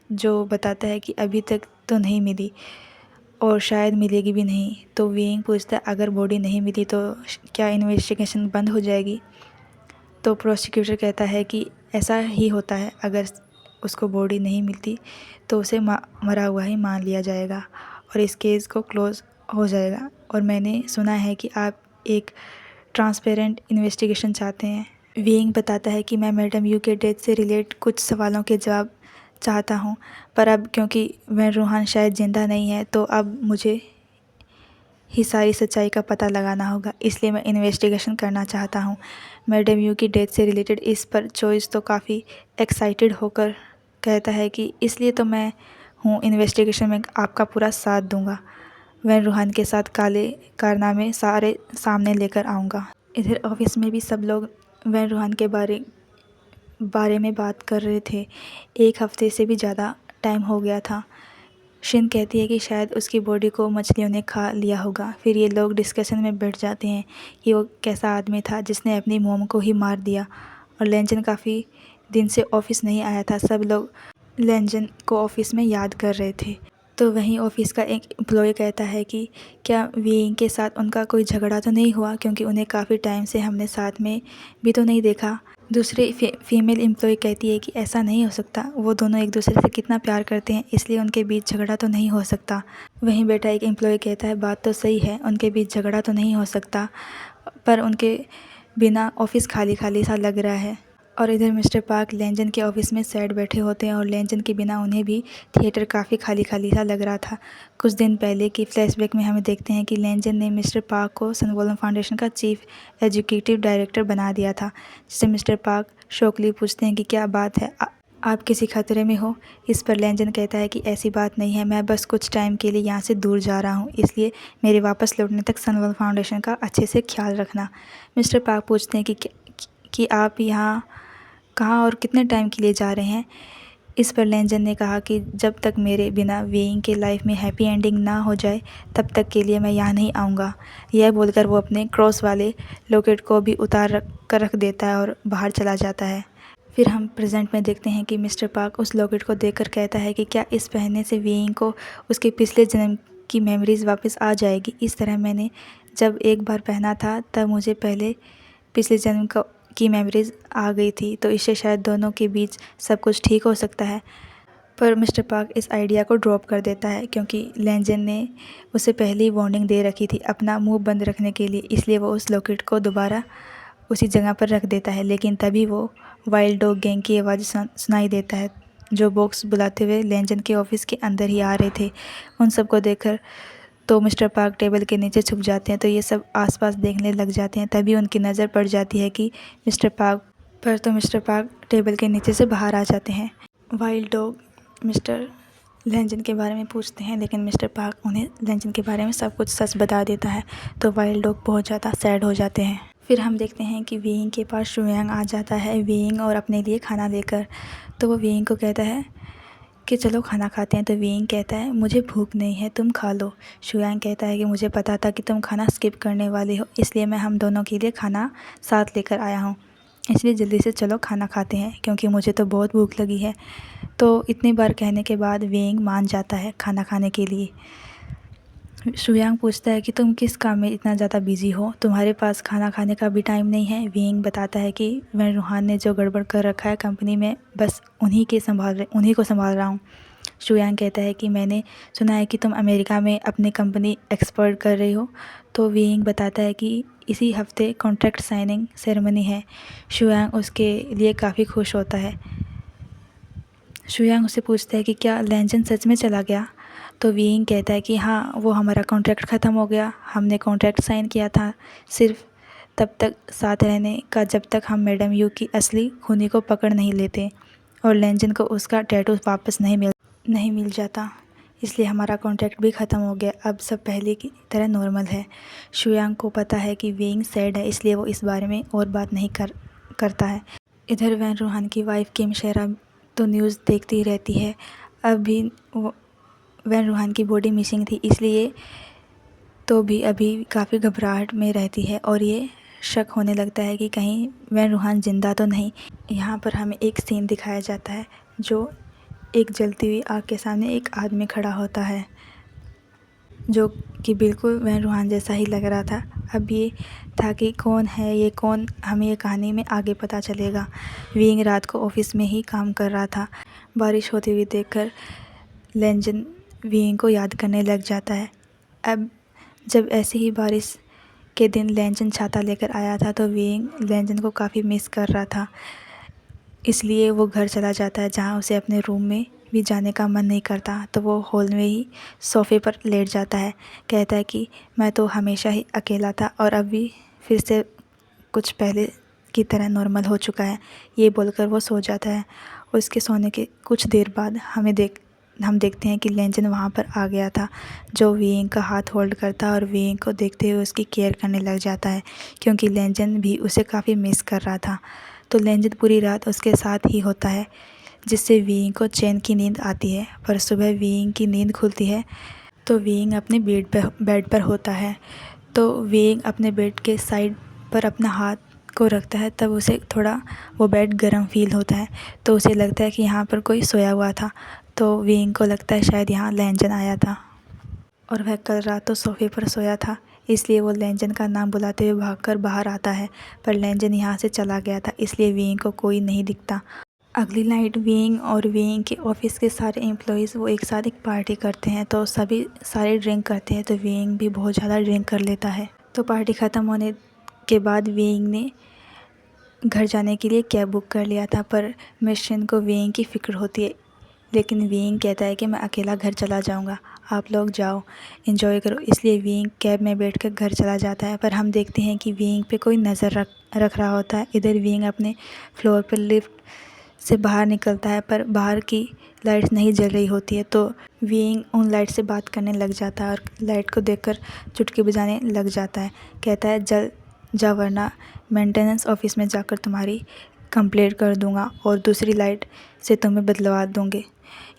जो बताता है कि अभी तक तो नहीं मिली और शायद मिलेगी भी नहीं। तो वेइंग पूछता है अगर बॉडी नहीं मिली तो क्या इन्वेस्टिगेशन बंद हो जाएगी। तो प्रोसिक्यूटर कहता है कि ऐसा ही होता है, अगर उसको बॉडी नहीं मिलती तो उसे मरा हुआ ही मान लिया जाएगा और इस केस को क्लोज़ हो जाएगा। और मैंने सुना है कि आप एक ट्रांसपेरेंट इन्वेस्टिगेशन चाहते हैं। वेइंग बताता है कि मैं मैडम यू के डेथ से रिलेट कुछ सवालों के जवाब चाहता हूँ, पर अब क्योंकि वैन रूहान शायद ज़िंदा नहीं है तो अब मुझे ही सारी सच्चाई का पता लगाना होगा, इसलिए मैं इन्वेस्टिगेशन करना चाहता हूँ। मैडम यू की डेथ से रिलेटेड इस पर चॉइस तो काफ़ी एक्साइटेड होकर कहता है कि इसलिए तो मैं हूँ, इन्वेस्टिगेशन में आपका पूरा साथ दूंगा। वैन रूहान के साथ काले कारनामे सारे सामने लेकर आऊँगा। इधर ऑफिस में भी सब लोग वैन रूहान के बारे में बात कर रहे थे। 1 हफ्ते से भी ज़्यादा टाइम हो गया था। शिन कहती है कि शायद उसकी बॉडी को मछलियों ने खा लिया होगा। फिर ये लोग डिस्कशन में बैठ जाते हैं कि वो कैसा आदमी था जिसने अपनी मोम को ही मार दिया। और लेंजन काफ़ी दिन से ऑफिस नहीं आया था। सब लोग लेंजन को ऑफिस में याद कर रहे थे। तो वहीं ऑफिस का एक एम्प्लॉय कहता है कि क्या वेइंग के साथ उनका कोई झगड़ा तो नहीं हुआ, क्योंकि उन्हें काफ़ी टाइम से हमने साथ में भी तो नहीं देखा। दूसरी फीमेल एम्प्लॉय कहती है कि ऐसा नहीं हो सकता, वो दोनों एक दूसरे से कितना प्यार करते हैं, इसलिए उनके बीच झगड़ा तो नहीं हो सकता। वहीं बैठा एक एम्प्लॉय कहता है बात तो सही है, उनके बीच झगड़ा तो नहीं हो सकता, पर उनके बिना ऑफिस खाली खाली सा लग रहा है। और इधर मिस्टर पार्क लेंजन के ऑफिस में सैड बैठे होते हैं और लेंजन के बिना उन्हें भी थिएटर काफ़ी खाली खाली सा लग रहा था। कुछ दिन पहले की फ्लैशबैक में हमें देखते हैं कि लेंजन ने मिस्टर पार्क को सनवोलम फाउंडेशन का चीफ एग्जीक्यूटिव डायरेक्टर बना दिया था, जिससे मिस्टर पार्क शॉकली पूछते हैं कि क्या बात है, आप किसी खतरे में हो। इस पर लेंजन कहता है कि ऐसी बात नहीं है, मैं बस कुछ टाइम के लिए यहाँ से दूर जा रहा हूँ, इसलिए मेरे वापस लौटने तक सनवोलम फाउंडेशन का अच्छे से ख्याल रखना। मिस्टर पार्क पूछते हैं कि आप यहाँ कहाँ और कितने टाइम के लिए जा रहे हैं। इस पर लेंजन ने कहा कि जब तक मेरे बिना वेइंग के लाइफ में हैप्पी एंडिंग ना हो जाए तब तक के लिए मैं यहाँ नहीं आऊँगा। यह बोलकर वो अपने क्रॉस वाले लॉकेट को भी उतार कर रख देता है और बाहर चला जाता है। फिर हम प्रेजेंट में देखते हैं कि मिस्टर पार्क उस लॉकेट को देखकर कहता है कि क्या इस पहनने से वेइंग को उसके पिछले जन्म की मेमोरीज़ वापस आ जाएगी। इस तरह मैंने जब एक बार पहना था तब मुझे पिछले जन्म की मेमोरीज़ आ गई थी, तो इससे शायद दोनों के बीच सब कुछ ठीक हो सकता है। पर मिस्टर पार्क इस आइडिया को ड्रॉप कर देता है क्योंकि लेंजन ने उसे पहले ही वार्निंग दे रखी थी अपना मुंह बंद रखने के लिए, इसलिए वो उस लॉकेट को दोबारा उसी जगह पर रख देता है। लेकिन तभी वो वाइल्ड डॉग गैंग की आवाज़ सुनाई देता है, जो बॉक्स बुलाते हुए लेंजन के ऑफिस के अंदर ही आ रहे थे। उन सबको देखकर तो मिस्टर पार्क टेबल के नीचे छुप जाते हैं, तो ये सब आसपास देखने लग जाते हैं। तभी उनकी नज़र पड़ जाती है कि मिस्टर पार्क टेबल के नीचे से बाहर आ जाते हैं। वाइल्ड डॉग मिस्टर लेंजन के बारे में पूछते हैं, लेकिन मिस्टर पार्क उन्हें लेंजन के बारे में सब कुछ सच बता देता है, तो वाइल्ड डॉग बहुत ज़्यादा सैड हो जाते हैं। फिर हम देखते हैं कि वेइंग के पास शुयांग आ जाता है, वेइंग और अपने लिए खाना लेकर। तो वो वेइंग को कहता है कि चलो खाना खाते हैं। तो वेइंग कहता है मुझे भूख नहीं है, तुम खा लो। शुयांग कहता है कि मुझे पता था कि तुम खाना स्किप करने वाले हो, इसलिए मैं हम दोनों के लिए खाना साथ लेकर आया हूँ, इसलिए जल्दी से चलो खाना खाते हैं, क्योंकि मुझे तो बहुत भूख लगी है। तो इतनी बार कहने के बाद वेइंग मान जाता है खाना खाने के लिए। शुयांग पूछता है कि तुम किस काम में इतना ज़्यादा बिजी हो, तुम्हारे पास खाना खाने का भी टाइम नहीं है। वेइंग बताता है कि वैन रूहान ने जो गड़बड़ कर रखा है कंपनी में, बस उन्हीं को संभाल रहा हूँ। शुयांग कहता है कि मैंने सुना है कि तुम अमेरिका में अपनी कंपनी एक्सपोर्ट कर रही हो। तो वेइंग बताता है कि इसी हफ्ते कॉन्ट्रैक्ट साइनिंग सेरेमनी है। शुयांग उसके लिए काफ़ी खुश होता है। शुयांग उससे पूछता है कि क्या लेंजन सच में चला गया। तो वेइंग कहता है कि हाँ, वो हमारा कॉन्ट्रैक्ट ख़त्म हो गया, हमने कॉन्ट्रैक्ट साइन किया था सिर्फ तब तक साथ रहने का जब तक हम मैडम यू की असली खूनी को पकड़ नहीं लेते और लेंजन को उसका टैटू वापस नहीं मिल जाता, इसलिए हमारा कॉन्ट्रैक्ट भी ख़त्म हो गया। अब सब पहले की तरह नॉर्मल है। शुयांग को पता है कि वेइंग सैड है, इसलिए वो इस बारे में और बात नहीं करता है। इधर वैन रूहान की वाइफ किम शेरा तो न्यूज़ देखती ही रहती है। अब भी वैन रूहान की बॉडी मिसिंग थी, इसलिए तो भी अभी काफ़ी घबराहट में रहती है और ये शक होने लगता है कि कहीं वैन रूहान ज़िंदा तो नहीं। यहाँ पर हमें एक सीन दिखाया जाता है, जो एक जलती हुई आग के सामने एक आदमी खड़ा होता है। जो कि बिल्कुल वह रूहान जैसा ही लग रहा था। अब ये था कि कौन है ये, कौन, हमें ये कहानी में आगे पता चलेगा। विंग रात को ऑफिस में ही काम कर रहा था। बारिश होती हुई देखकर लेंजन विंग को याद करने लग जाता है। अब जब ऐसे ही बारिश के दिन लेंजन छाता लेकर आया था तो विंग लेंजन को काफ़ी मिस कर रहा था। इसलिए वो घर चला जाता है जहाँ उसे अपने रूम में भी जाने का मन नहीं करता। तो वो हॉल में ही सोफ़े पर लेट जाता है। कहता है कि मैं तो हमेशा ही अकेला था और अब भी फिर से कुछ पहले की तरह नॉर्मल हो चुका है। ये बोलकर वो सो जाता है। उसके सोने के कुछ देर बाद हम देखते हैं कि लेंजन वहाँ पर आ गया था, जो विंग का हाथ होल्ड करता है और विंग को देखते हुए उसकी केयर करने लग जाता है, क्योंकि लेंजन भी उसे काफ़ी मिस कर रहा था। तो लेंजन पूरी रात उसके साथ ही होता है, जिससे विंग को चैन की नींद आती है। पर सुबह विंग की नींद खुलती है तो विंग अपने बेड पर होता है। तो विंग अपने बेड के साइड पर अपना हाथ को रखता है, तब उसे थोड़ा वो बेड गर्म फील होता है। तो उसे लगता है कि यहाँ पर कोई सोया हुआ था। तो विंग को लगता है शायद यहाँ लेंजन आया था और वह कल रात तो सोफ़े पर सोया था, इसलिए वो लेंजन का नाम बुलाते हुए भागकर बाहर आता है। पर लेंजन यहाँ से चला गया था, इसलिए विंग को कोई नहीं दिखता। अगली नाइट विंग और विंग के ऑफिस के सारे एम्प्लॉयज़ वो एक साथ एक पार्टी करते हैं। तो सभी सारे ड्रिंक करते हैं, तो विंग भी बहुत ज़्यादा ड्रिंक कर लेता है। तो पार्टी ख़त्म होने के बाद विंग ने घर जाने के लिए कैब बुक कर लिया था। पर मिशन को विंग की फ़िक्र होती है, लेकिन विंग कहता है कि मैं अकेला घर चला जाऊंगा, आप लोग जाओ एंजॉय करो। इसलिए विंग कैब में बैठकर घर चला जाता है। पर हम देखते हैं कि विंग पे कोई नज़र रख रहा होता है। इधर विंग अपने फ्लोर पर लिफ्ट से बाहर निकलता है, पर बाहर की लाइट्स नहीं जल रही होती है। तो विंग उन लाइट से बात करने लग जाता है और लाइट को देखकर चुटकी बजाने लग जाता है। कहता है जल जा, वरना मेंटेनेंस ऑफिस में जाकर तुम्हारी कंप्लेंट कर दूंगा और दूसरी लाइट से तुम्हें बदलवा दूंगे।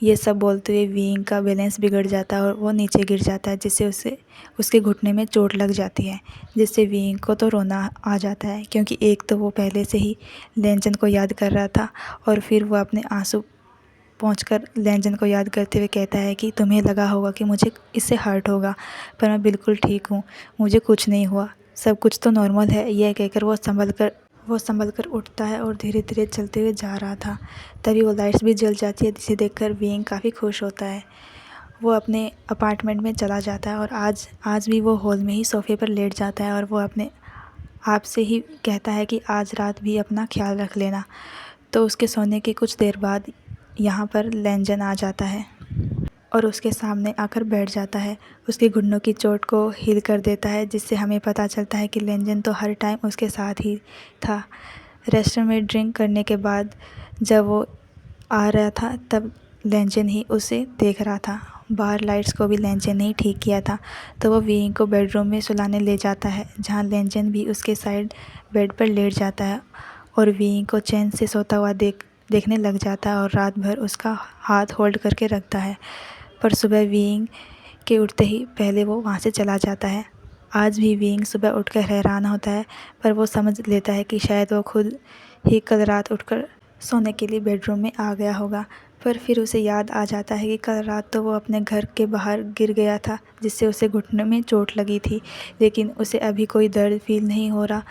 ये सब बोलते हुए विंग का बैलेंस बिगड़ जाता है और वो नीचे गिर जाता है, जिससे उसके घुटने में चोट लग जाती है। जिससे विंग को तो रोना आ जाता है, क्योंकि एक तो वो पहले से ही लेंजन को याद कर रहा था और फिर वो अपने आंसू पहुंचकर लेंजन को याद करते हुए कहता है कि तुम्हें लगा होगा कि मुझे इससे हर्ट होगा, पर मैं बिल्कुल ठीक हूँ, मुझे कुछ नहीं हुआ, सब कुछ तो नॉर्मल है। यह कहकर वो संभल कर उठता है और धीरे धीरे चलते हुए जा रहा था। तभी वो लाइट्स भी जल जाती है, जिसे देखकर विंग काफ़ी खुश होता है। वो अपने अपार्टमेंट में चला जाता है और आज भी वो हॉल में ही सोफ़े पर लेट जाता है और वो अपने आप से ही कहता है कि आज रात भी अपना ख्याल रख लेना। तो उसके सोने के कुछ देर बाद यहाँ पर लेंजन आ जाता है और उसके सामने आकर बैठ जाता है। उसके घुटनों की चोट को हील कर देता है, जिससे हमें पता चलता है कि लेंजन तो हर टाइम उसके साथ ही था। रेस्टोरेंट में ड्रिंक करने के बाद जब वो आ रहा था, तब लेंजन ही उसे देख रहा था। बाहर लाइट्स को भी लेंजन ने ही ठीक किया था। तो वो विंग को बेडरूम में सुलाने ले जाता है, जहाँ लेंजन भी उसके साइड बेड पर लेट जाता है और विंग को चैन से सोता हुआ देखने लग जाता है और रात भर उसका हाथ होल्ड करके रखता है। पर सुबह विंग के उठते ही पहले वो वहाँ से चला जाता है। आज भी विंग सुबह उठकर हैरान होता है, पर वो समझ लेता है कि शायद वो खुद ही कल रात उठकर सोने के लिए बेडरूम में आ गया होगा। पर फिर उसे याद आ जाता है कि कल रात तो वो अपने घर के बाहर गिर गया था, जिससे उसे घुटने में चोट लगी थी, लेकिन उसे अभी कोई दर्द फील नहीं हो रहा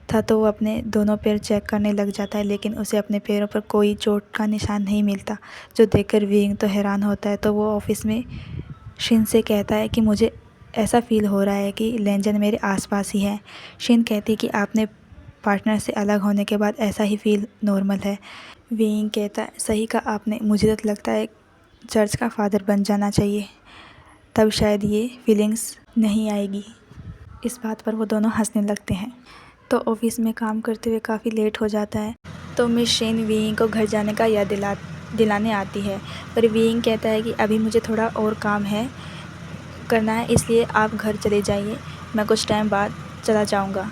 था। तो वो अपने दोनों पैर चेक करने लग जाता है, लेकिन उसे अपने पैरों पर कोई चोट का निशान नहीं मिलता, जो देखकर विंग तो हैरान होता है। तो वो ऑफिस में शिन से कहता है कि मुझे ऐसा फ़ील हो रहा है कि लेंजन मेरे आसपास ही है। शिन कहती है कि आपने पार्टनर से अलग होने के बाद ऐसा ही फ़ील नॉर्मल है। विंग कहता है सही कहा आपने, मुझे तो लगता है चर्च का फादर बन जाना चाहिए, तब शायद ये फीलिंग्स नहीं आएगी। इस बात पर वो दोनों हंसने लगते हैं। तो ऑफिस में काम करते हुए काफ़ी लेट हो जाता है। तो मिस शिन विंग को घर जाने का याद दिलाने आती है, पर विंग कहता है कि अभी मुझे थोड़ा और काम करना है, इसलिए आप घर चले जाइए, मैं कुछ टाइम बाद चला जाऊंगा।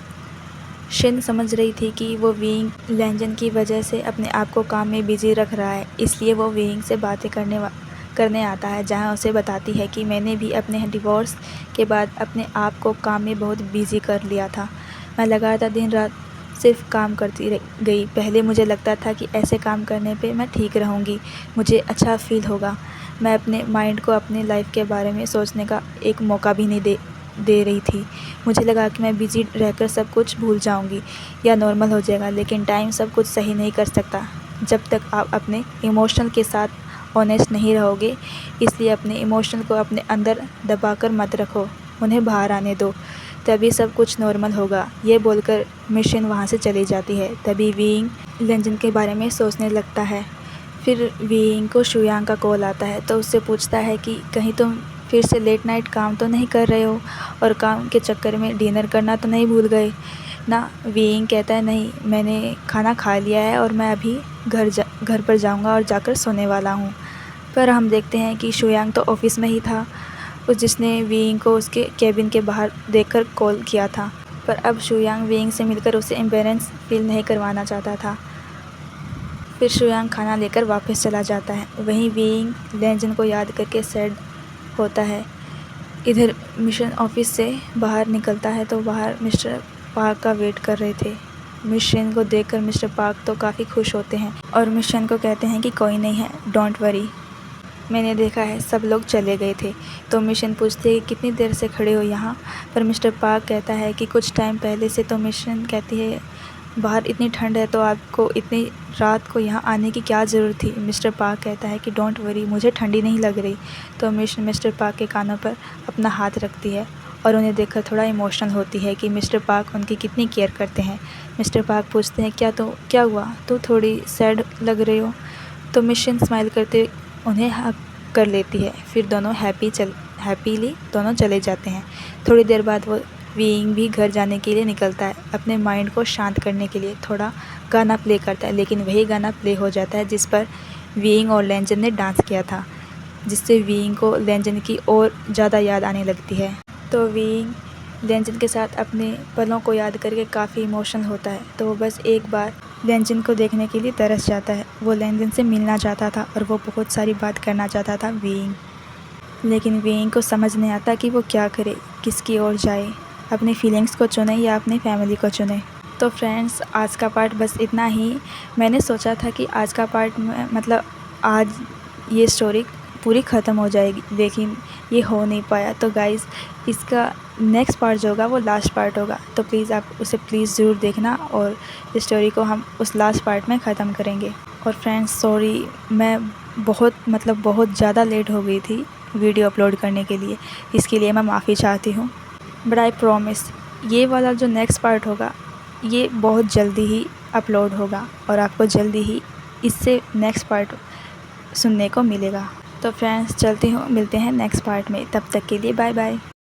शिन समझ रही थी कि वो विंग लेंजन की वजह से अपने आप को काम में बिजी रख रहा है, इसलिए वो विंग से बातें करने आता है, जहां उसे बताती है कि मैंने भी अपने डिवोर्स के बाद अपने आप को काम में बहुत बिजी कर लिया था। मैं लगातार दिन रात सिर्फ काम करती गई। पहले मुझे लगता था कि ऐसे काम करने पे मैं ठीक रहूँगी, मुझे अच्छा फील होगा, मैं अपने माइंड को अपनी लाइफ के बारे में सोचने का एक मौका भी नहीं दे रही थी। मुझे लगा कि मैं बिज़ी रहकर सब कुछ भूल जाऊंगी या नॉर्मल हो जाएगा, लेकिन टाइम सब कुछ सही नहीं कर सकता जब तक आप अपने इमोशनल के साथ ऑनेस्ट नहीं रहोगे। इसलिए अपने इमोशनल को अपने अंदर दबाकर मत रखो, उन्हें बाहर आने दो, तभी सब कुछ नॉर्मल होगा। ये बोलकर मिशन वहाँ से चली जाती है। तभी वीइंग लेंजन के बारे में सोचने लगता है। फिर वीइंग को शुयांग का कॉल आता है तो उससे पूछता है कि कहीं तुम फिर से लेट नाइट काम तो नहीं कर रहे हो और काम के चक्कर में डिनर करना तो नहीं भूल गए ना। वीइंग कहता है नहीं, मैंने खाना खा लिया है और मैं अभी घर पर जाऊंगा और जाकर सोने वाला हूँ। पर हम देखते हैं कि शुयांग तो ऑफिस में ही था, जिसने वीइंग को उसके केबिन के बाहर देखकर कॉल किया था। पर अब शुयांग वीइंग से मिलकर उसे एम्बेरेंस फील नहीं करवाना चाहता था। फिर शुयांग खाना लेकर वापस चला जाता है। वहीं वीइंग लेंजन को याद करके सैड होता है। इधर मिशन ऑफिस से बाहर निकलता है तो बाहर मिस्टर पार्क का वेट कर रहे थे। मिशन को देखकर मिस्टर पार्क तो काफ़ी खुश होते हैं और मिशन को कहते हैं कि कोई नहीं है, डोंट वरी, मैंने देखा है सब लोग चले गए थे। तो मिशन पूछते हैं कितनी देर से खड़े हो यहाँ पर। मिस्टर पार्क कहता है कि कुछ टाइम पहले से। तो मिशन कहती है बाहर इतनी ठंड है तो आपको इतनी रात को यहाँ आने की क्या ज़रूरत थी। मिस्टर पार्क कहता है कि डोंट वरी, मुझे ठंडी नहीं लग रही। तो मिस्टर पार्क के कानों पर अपना हाथ रखती है और उन्हें देखकर थोड़ा इमोशनल होती है कि मिस्टर पार्क उनकी कितनी केयर करते हैं। मिस्टर पार्क पूछते हैं क्या हुआ, तो थोड़ी सैड लग रही हो। तो मिशन स्माइल करते उन्हें हक कर लेती है। फिर दोनों हैप्पीली दोनों चले जाते हैं। थोड़ी देर बाद वो वीइंग भी घर जाने के लिए निकलता है। अपने माइंड को शांत करने के लिए थोड़ा गाना प्ले करता है, लेकिन वही गाना प्ले हो जाता है जिस पर वीइंग और लेंजन ने डांस किया था, जिससे वीइंग को लेंजन की और ज़्यादा याद आने लगती है। तो वीइंग लेंजन के साथ अपने पलों को याद करके काफ़ी इमोशनल होता है। तो वो बस एक बार लेंजन को देखने के लिए तरस जाता है। वो लेंजन से मिलना चाहता था और वो बहुत सारी बात करना चाहता था वीइंग, लेकिन वीइंग को समझ नहीं आता कि वो क्या करे, किसकी ओर जाए, अपनी फीलिंग्स को चुने या अपनी फैमिली को चुने। तो फ्रेंड्स, आज का पार्ट बस इतना ही। मैंने सोचा था कि आज का पार्ट में मतलब आज ये स्टोरी पूरी ख़त्म हो जाएगी, लेकिन ये हो नहीं पाया। तो गाइज़, इसका नेक्स्ट पार्ट जो होगा वो लास्ट पार्ट होगा, तो प्लीज़ आप उसे ज़रूर देखना और इस स्टोरी को हम उस लास्ट पार्ट में ख़त्म करेंगे। और फ्रेंड्स, सॉरी, मैं बहुत ज़्यादा लेट हो गई थी वीडियो अपलोड करने के लिए, इसके लिए मैं माफ़ी चाहती हूँ। बट आई प्रॉमिस ये वाला जो नेक्स्ट पार्ट होगा ये बहुत जल्दी ही अपलोड होगा और आपको जल्दी ही इससे नेक्स्ट पार्ट सुनने को मिलेगा। तो फ्रेंड्स, चलती हूँ, मिलते हैं नेक्स्ट पार्ट में। तब तक के लिए बाय बाय।